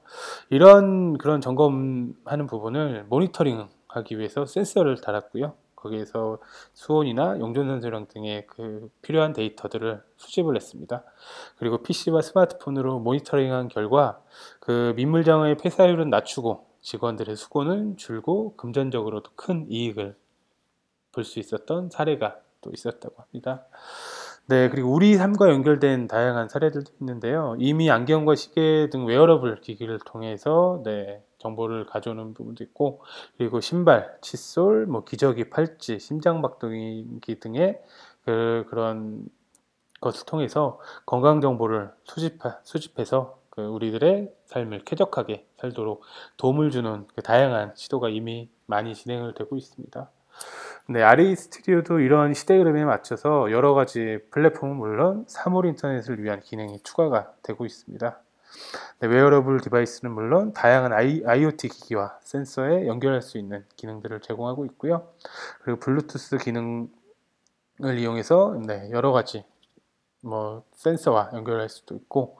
그런 점검하는 부분을 모니터링하기 위해서 센서를 달았고요. 거기에서 수온이나 용존산소량 등의 그 필요한 데이터들을 수집을 했습니다. 그리고 PC와 스마트폰으로 모니터링한 결과 그 민물장어의 폐사율은 낮추고 직원들의 수고는 줄고 금전적으로도 큰 이익을 볼 수 있었던 사례가 또 있었다고 합니다. 그리고 우리 삶과 연결된 다양한 사례들도 있는데요. 이미 안경과 시계 등 웨어러블 기기를 통해서 정보를 가져오는 부분도 있고, 그리고 신발, 칫솔, 기저귀, 팔찌, 심장박동기 등의 그런 것을 통해서 건강 정보를 수집해서 우리들의 삶을 쾌적하게 살도록 도움을 주는 다양한 시도가 이미 많이 진행을 되고 있습니다. RE 스튜디오도 이런 시대 흐름에 맞춰서 여러 가지 플랫폼은 물론 사물 인터넷을 위한 기능이 추가가 되고 있습니다. 웨어러블 디바이스는 물론 다양한 IoT 기기와 센서에 연결할 수 있는 기능들을 제공하고 있고요. 그리고 블루투스 기능을 이용해서 여러 가지 센서와 연결할 수도 있고,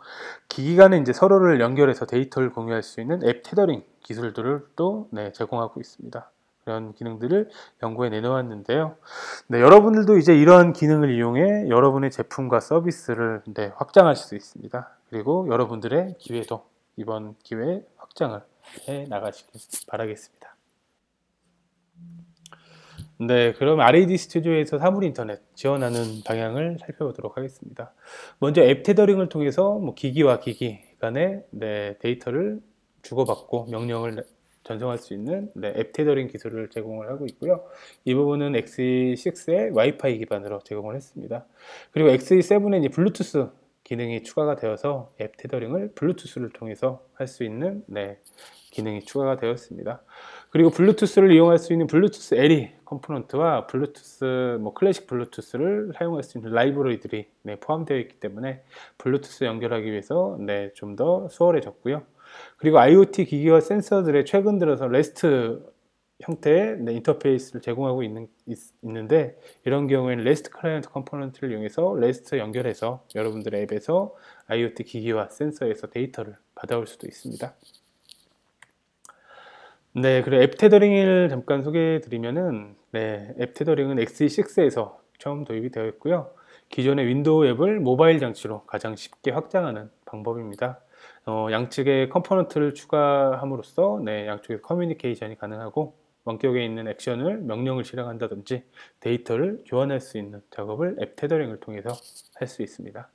기기 간에 이제 서로를 연결해서 데이터를 공유할 수 있는 앱 테더링 기술들을 또 제공하고 있습니다. 그런 기능들을 연구에 내놓았는데요. 여러분들도 이제 이런 기능을 이용해 여러분의 제품과 서비스를 확장하실 수 있습니다. 그리고 여러분들의 기회도 이번 기회에 확장을 해 나가시길 바라겠습니다. 그럼 RAD 스튜디오에서 사물 인터넷 지원하는 방향을 살펴보도록 하겠습니다. 먼저 앱 테더링을 통해서 기기와 기기 간의 데이터를 주고받고 명령을 전송할 수 있는 앱 테더링 기술을 제공을 하고 있고요. 이 부분은 XE6의 와이파이 기반으로 제공을 했습니다. 그리고 XE7에 이제 블루투스 기능이 추가가 되어서 앱 테더링을 블루투스를 통해서 할 수 있는 기능이 추가가 되었습니다. 그리고 블루투스를 이용할 수 있는 블루투스 LE 컴포넌트와 블루투스 클래식 블루투스를 사용할 수 있는 라이브러리들이 포함되어 있기 때문에 블루투스 연결하기 위해서 좀 더 수월해졌고요. 그리고 IoT 기기와 센서들의 최근 들어서 REST 형태의 인터페이스를 제공하고 있는데, 이런 경우에는 REST 클라이언트 컴포넌트를 이용해서 REST 연결해서 여러분들의 앱에서 IoT 기기와 센서에서 데이터를 받아올 수도 있습니다. 그리고 앱 테더링을 잠깐 소개해 드리면은, 앱 테더링은 XE6에서 처음 도입이 되어 있고요. 기존의 윈도우 앱을 모바일 장치로 가장 쉽게 확장하는 방법입니다. 양측의 컴포넌트를 추가함으로써 양쪽의 커뮤니케이션이 가능하고, 원격에 있는 액션을 명령을 실행한다든지 데이터를 교환할 수 있는 작업을 앱 테더링을 통해서 할 수 있습니다.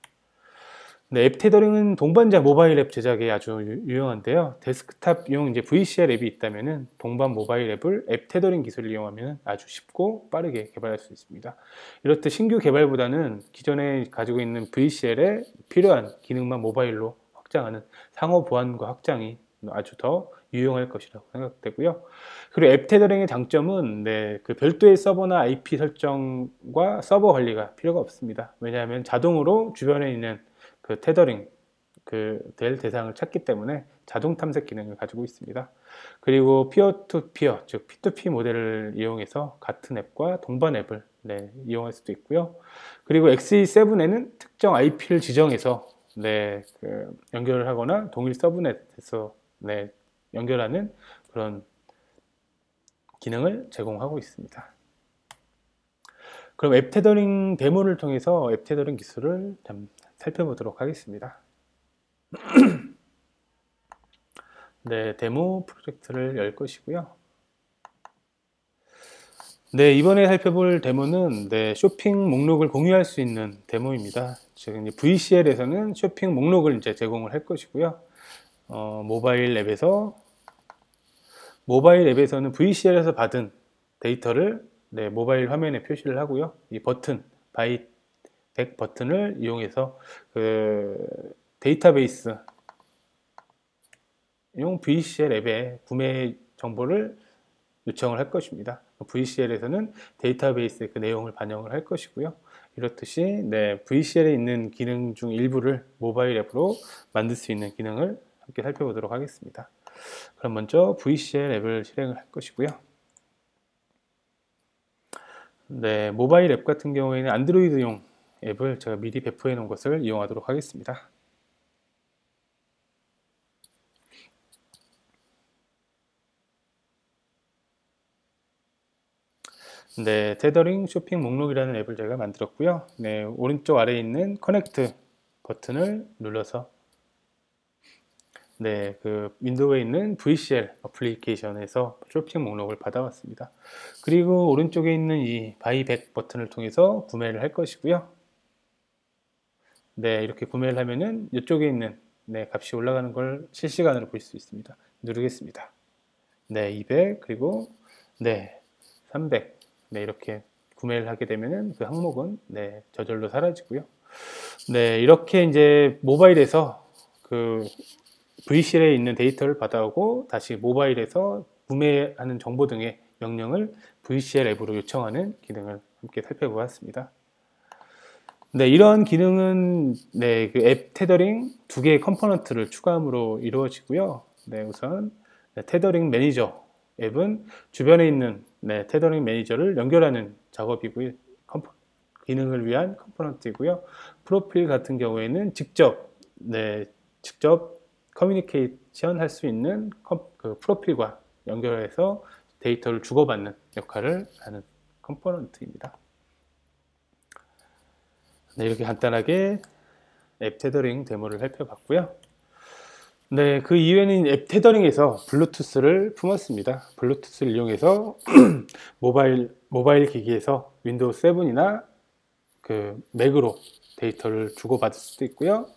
앱 테더링은 동반자 모바일 앱 제작에 아주 유용한데요. 데스크탑용 이제 VCR 앱이 있다면은 동반 모바일 앱을 앱 테더링 기술을 이용하면 아주 쉽고 빠르게 개발할 수 있습니다. 이렇듯 신규 개발보다는 기존에 가지고 있는 VCR에 필요한 기능만 모바일로 확장하는 상호 보안과 확장이 아주 더 유용할 것이라고 생각되고요. 그리고 앱 테더링의 장점은 그 별도의 서버나 IP 설정과 서버 관리가 필요가 없습니다. 왜냐하면 자동으로 주변에 있는 그 테더링 될 대상을 찾기 때문에 자동 탐색 기능을 가지고 있습니다. 그리고 피어 투 피어, 즉 P2P 모델을 이용해서 같은 앱과 동반 앱을 이용할 수도 있고요. 그리고 XE7에는 특정 IP를 지정해서 연결을 하거나 동일 서브넷에서 연결하는 그런 기능을 제공하고 있습니다. 그럼 앱 테더링 데모를 통해서 앱 테더링 기술을 살펴보도록 하겠습니다. 네, 데모 프로젝트를 열 것이고요. 네, 이번에 살펴볼 데모는 쇼핑 목록을 공유할 수 있는 데모입니다. 즉, VCL에서는 쇼핑 목록을 이제 제공을 할 것이고요. 모바일 앱에서는 VCL에서 받은 데이터를 모바일 화면에 표시를 하고요. 이 버튼, 바이 100 버튼을 이용해서 그 데이터베이스 용 VCL 앱에 구매 정보를 요청을 할 것입니다. VCL에서는 데이터베이스의 그 내용을 반영을 할 것이고요. 이렇듯이 VCL에 있는 기능 중 일부를 모바일 앱으로 만들 수 있는 기능을 함께 살펴보도록 하겠습니다. 그럼 먼저 VCL 앱을 실행을 할 것이고요. 모바일 앱 같은 경우에는 안드로이드용 앱을 제가 미리 배포해 놓은 것을 이용하도록 하겠습니다. 테더링 쇼핑 목록이라는 앱을 제가 만들었고요. 오른쪽 아래에 있는 커넥트 버튼을 눌러서 그 윈도우에 있는 VCL 어플리케이션에서 쇼핑 목록을 받아왔습니다. 그리고 오른쪽에 있는 이 바이 100 버튼을 통해서 구매를 할 것이고요. 이렇게 구매를 하면은 이쪽에 있는 값이 올라가는 걸 실시간으로 볼 수 있습니다. 누르겠습니다. 200 그리고 300 이렇게 구매를 하게 되면은 그 항목은 저절로 사라지고요. 이렇게 이제 모바일에서 그 VCL에 있는 데이터를 받아오고 다시 모바일에서 구매하는 정보 등의 명령을 VCL 앱으로 요청하는 기능을 함께 살펴보았습니다. 이런 기능은 그 앱 테더링 두 개의 컴포넌트를 추가함으로 이루어지고요. 우선 테더링 매니저 앱은 주변에 있는 테더링 매니저를 연결하는 작업이고요. 기능을 위한 컴포넌트이고요. 프로필 같은 경우에는 직접 커뮤니케이션 할 수 있는 그 프로필과 연결해서 데이터를 주고받는 역할을 하는 컴포넌트입니다. 이렇게 간단하게 앱 테더링 데모를 살펴봤고요. 그 이후에는 앱 테더링에서 블루투스를 품었습니다. 블루투스를 이용해서 모바일 기기에서 윈도우 7이나 그 맥으로 데이터를 주고받을 수도 있고요.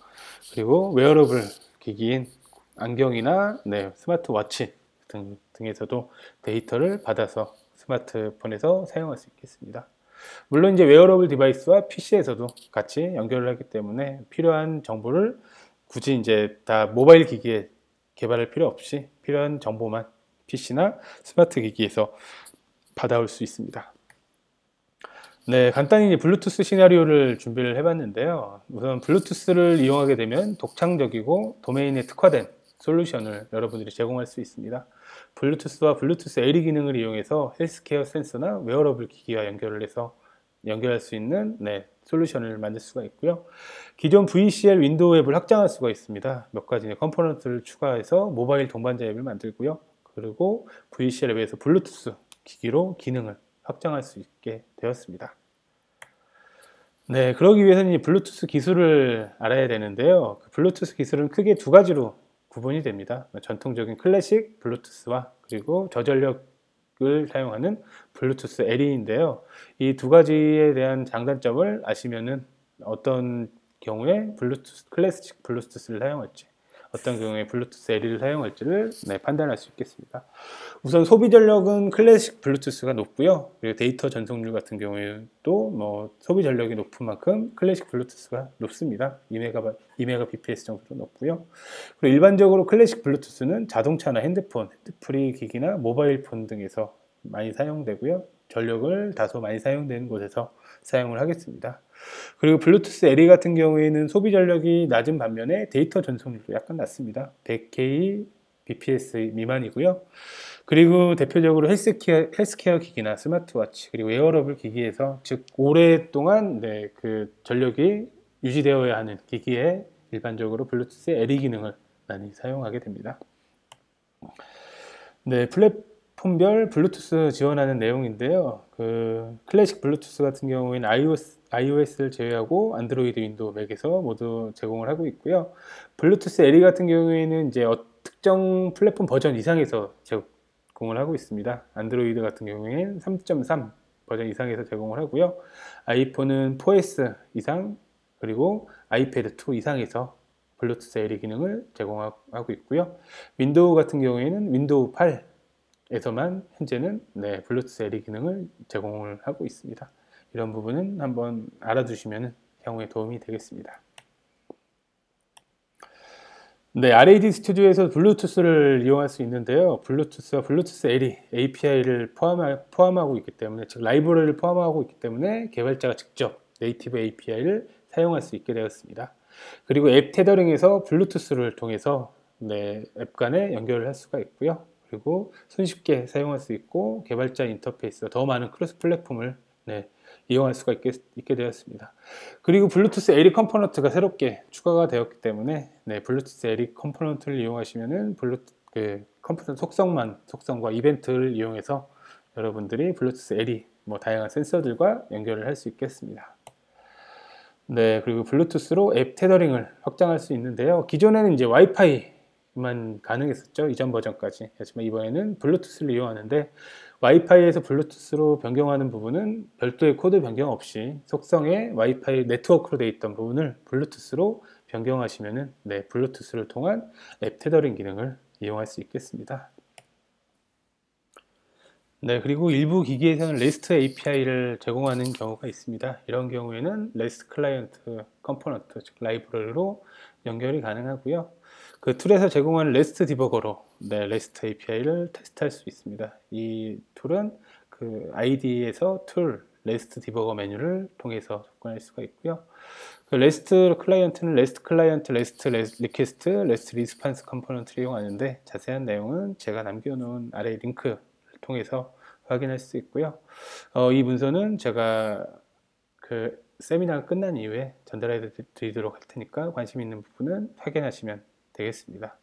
그리고 웨어러블 기기인 안경이나 스마트워치 등에서도 데이터를 받아서 스마트폰에서 사용할 수 있겠습니다. 물론 이제 웨어러블 디바이스와 PC에서도 같이 연결을 하기 때문에 필요한 정보를 굳이 이제 다 모바일 기기에 개발할 필요 없이 필요한 정보만 PC나 스마트 기기에서 받아올 수 있습니다. 간단히 블루투스 시나리오를 준비를 해봤는데요. 우선 블루투스를 이용하게 되면 독창적이고 도메인에 특화된 솔루션을 여러분들이 제공할 수 있습니다. 블루투스와 블루투스 LE 기능을 이용해서 헬스케어 센서나 웨어러블 기기와 연결할 수 있는 솔루션을 만들 수가 있고요. 기존 VCL 윈도우 앱을 확장할 수가 있습니다. 몇 가지 컴포넌트를 추가해서 모바일 동반자 앱을 만들고요. 그리고 VCL 앱에서 블루투스 기기로 기능을 확장할 수 있게 되었습니다. 그러기 위해서는 이 블루투스 기술을 알아야 되는데요. 그 블루투스 기술은 크게 두 가지로 구분이 됩니다. 전통적인 클래식 블루투스와 그리고 저전력을 사용하는 블루투스 LE인데요. 이 두 가지에 대한 장단점을 아시면은 어떤 경우에 클래식 블루투스를 사용할지, 어떤 경우에 블루투스 LE를 사용할지를 판단할 수 있겠습니다. 우선 소비 전력은 클래식 블루투스가 높고요. 그리고 데이터 전송률 같은 경우에도 소비 전력이 높은 만큼 클래식 블루투스가 높습니다. 2Mbps 정도로 높고요. 그리고 일반적으로 클래식 블루투스는 자동차나 핸드폰, 핸드프리 기기나 모바일 폰 등에서 많이 사용되고요. 전력을 다소 많이 사용되는 곳에서 사용을 하겠습니다. 그리고 블루투스 LE 같은 경우에는 소비 전력이 낮은 반면에 데이터 전송률도 약간 낮습니다. 100kbps 미만이고요. 그리고 대표적으로 헬스케어 기기나 스마트워치 그리고 웨어러블 기기에서 즉 오랫동안 그 전력이 유지되어야 하는 기기에 일반적으로 블루투스 LE 기능을 많이 사용하게 됩니다. 플랫폼별 블루투스 지원하는 내용인데요. 그 클래식 블루투스 같은 경우에는 iOS를 제외하고 안드로이드, 윈도우, 맥에서 모두 제공을 하고 있고요. 블루투스 LE 같은 경우에는 이제 특정 플랫폼 버전 이상에서 제공을 하고 있습니다. 안드로이드 같은 경우에는 3.3 버전 이상에서 제공을 하고요. 아이폰은 4S 이상, 그리고 아이패드 2 이상에서 블루투스 LE 기능을 제공하고 있고요. 윈도우 같은 경우에는 윈도우 8에서만 현재는 블루투스 LE 기능을 제공을 하고 있습니다. 이런 부분은 한번 알아두시면 향후에 도움이 되겠습니다. RAD 스튜디오에서 블루투스를 이용할 수 있는데요. 블루투스와 블루투스 LE API를 포함하고 있기 때문에, 즉 라이브러리를 포함하고 있기 때문에 개발자가 직접 네이티브 API를 사용할 수 있게 되었습니다. 그리고 앱 테더링에서 블루투스를 통해서 앱 간에 연결을 할 수가 있고요. 그리고 손쉽게 사용할 수 있고, 개발자 인터페이스가 더 많은 크로스 플랫폼을 이용할 수가 있게 되었습니다. 그리고 블루투스 LE 컴포넌트가 새롭게 추가가 되었기 때문에 블루투스 LE 컴포넌트를 이용하시면은 컴포넌트 속성과 이벤트를 이용해서 여러분들이 블루투스 LE 다양한 센서들과 연결을 할 수 있겠습니다. 그리고 블루투스로 앱 테더링을 확장할 수 있는데요. 기존에는 이제 와이파이만 가능했었죠. 이전 버전까지. 하지만 이번에는 블루투스를 이용하는데, 와이파이에서 블루투스로 변경하는 부분은 별도의 코드 변경 없이 속성에 와이파이 네트워크로 되어 있던 부분을 블루투스로 변경하시면은 블루투스를 통한 앱 테더링 기능을 이용할 수 있겠습니다. 그리고 일부 기기에서는 REST API를 제공하는 경우가 있습니다. 이런 경우에는 REST 클라이언트 컴포넌트, 즉 라이브러리로 연결이 가능하고요. 그 툴에서 제공하는 REST 디버거로 REST API를 테스트할 수 있습니다. 이 툴은 그 IDE에서 툴 REST 디버거 메뉴를 통해서 접근할 수가 있고요. 그 REST 클라이언트는 REST 클라이언트, REST 리퀘스트, REST 리스판스 컴포넌트를 이용하는데, 자세한 내용은 제가 남겨놓은 아래 링크를 통해서 확인할 수 있고요. 이 문서는 제가 그 세미나가 끝난 이후에 전달해 드리도록 할 테니까 관심 있는 부분은 확인하시면 되겠습니다.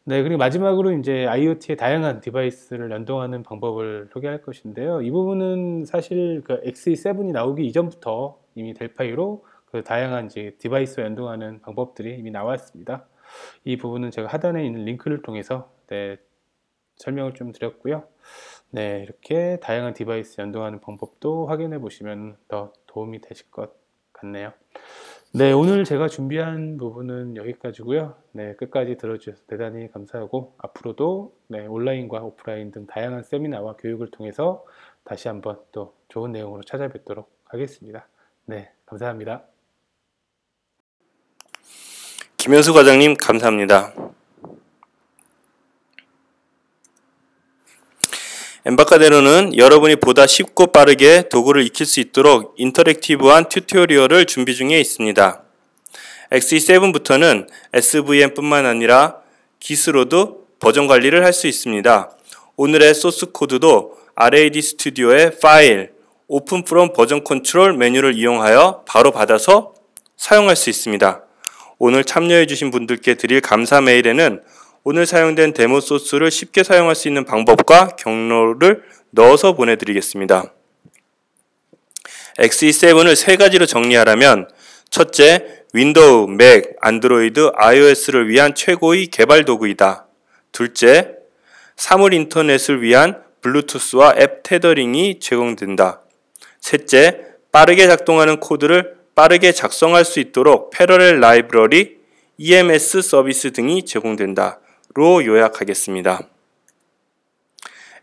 그리고 마지막으로 이제 IoT의 다양한 디바이스를 연동하는 방법을 소개할 것인데요. 이 부분은 사실 그 XE7이 나오기 이전부터 이미 델파이로 그 다양한 이제 디바이스와 연동하는 방법들이 이미 나왔습니다. 이 부분은 제가 하단에 있는 링크를 통해서 설명을 좀 드렸고요. 이렇게 다양한 디바이스 연동하는 방법도 확인해 보시면 더 도움이 되실 것 같네요. 오늘 제가 준비한 부분은 여기까지고요. 끝까지 들어주셔서 대단히 감사하고, 앞으로도 온라인과 오프라인 등 다양한 세미나와 교육을 통해서 다시 한번 또 좋은 내용으로 찾아뵙도록 하겠습니다. 감사합니다. 김현수 과장님 감사합니다. 엠바카데로는 여러분이 보다 쉽고 빠르게 도구를 익힐 수 있도록 인터랙티브한 튜토리얼을 준비 중에 있습니다. XE7부터는 SVM뿐만 아니라 기스로도 버전 관리를 할 수 있습니다. 오늘의 소스 코드도 RAD 스튜디오의 파일, 오픈 프롬 버전 컨트롤 메뉴를 이용하여 바로 받아서 사용할 수 있습니다. 오늘 참여해 주신 분들께 드릴 감사 메일에는 오늘 사용된 데모 소스를 쉽게 사용할 수 있는 방법과 경로를 넣어서 보내드리겠습니다. XE7을 세 가지로 정리하라면, 첫째, 윈도우, 맥, 안드로이드, iOS를 위한 최고의 개발 도구이다. 둘째, 사물 인터넷을 위한 블루투스와 앱 테더링이 제공된다. 셋째, 빠르게 작동하는 코드를 빠르게 작성할 수 있도록 패러렐 라이브러리, EMS 서비스 등이 제공된다. 로 요약하겠습니다.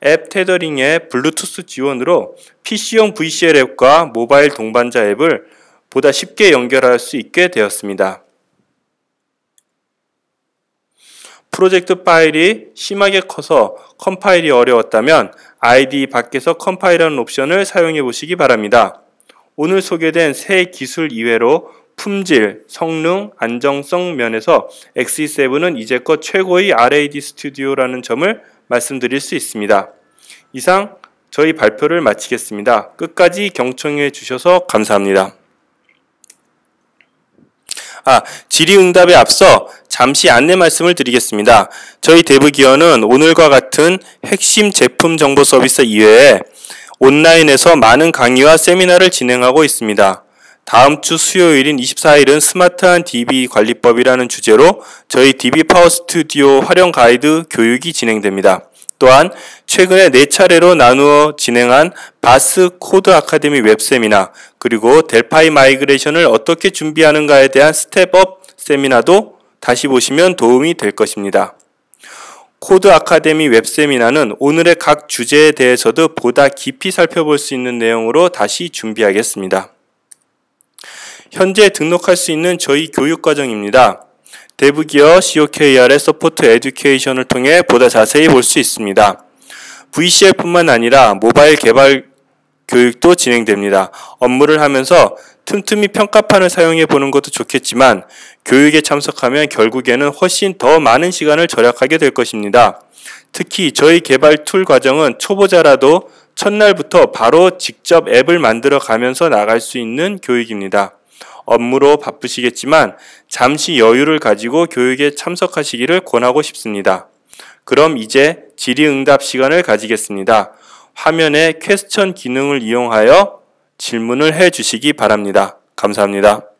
앱 테더링의 블루투스 지원으로 PC용 VCL 앱과 모바일 동반자 앱을 보다 쉽게 연결할 수 있게 되었습니다. 프로젝트 파일이 심하게 커서 컴파일이 어려웠다면 IDE 밖에서 컴파일하는 옵션을 사용해 보시기 바랍니다. 오늘 소개된 세 기술 이외로 품질, 성능, 안정성 면에서 XE7은 이제껏 최고의 RAD 스튜디오라는 점을 말씀드릴 수 있습니다. 이상 저희 발표를 마치겠습니다. 끝까지 경청해 주셔서 감사합니다. 질의응답에 앞서 잠시 안내 말씀을 드리겠습니다. 저희 데브기어는 오늘과 같은 핵심 제품 정보 서비스 이외에 온라인에서 많은 강의와 세미나를 진행하고 있습니다. 다음 주 수요일인 24일은 스마트한 DB 관리법이라는 주제로 저희 DB 파워 스튜디오 활용 가이드 교육이 진행됩니다. 또한 최근에 4차례로 나누어 진행한 바스 코드 아카데미 웹세미나 그리고 델파이 마이그레이션을 어떻게 준비하는가에 대한 스텝업 세미나도 다시 보시면 도움이 될 것입니다. 코드 아카데미 웹세미나는 오늘의 각 주제에 대해서도 보다 깊이 살펴볼 수 있는 내용으로 다시 준비하겠습니다. 현재 등록할 수 있는 저희 교육과정입니다. 데브기어 COKR의 서포트 에듀케이션을 통해 보다 자세히 볼 수 있습니다. VCL뿐만 아니라 모바일 개발 교육도 진행됩니다. 업무를 하면서 틈틈이 평가판을 사용해 보는 것도 좋겠지만 교육에 참석하면 결국에는 훨씬 더 많은 시간을 절약하게 될 것입니다. 특히 저희 개발 툴 과정은 초보자라도 첫날부터 바로 직접 앱을 만들어 가면서 나갈 수 있는 교육입니다. 업무로 바쁘시겠지만 잠시 여유를 가지고 교육에 참석하시기를 권하고 싶습니다. 그럼 이제 질의응답 시간을 가지겠습니다. 화면에 퀘스천 기능을 이용하여 질문을 해 주시기 바랍니다. 감사합니다.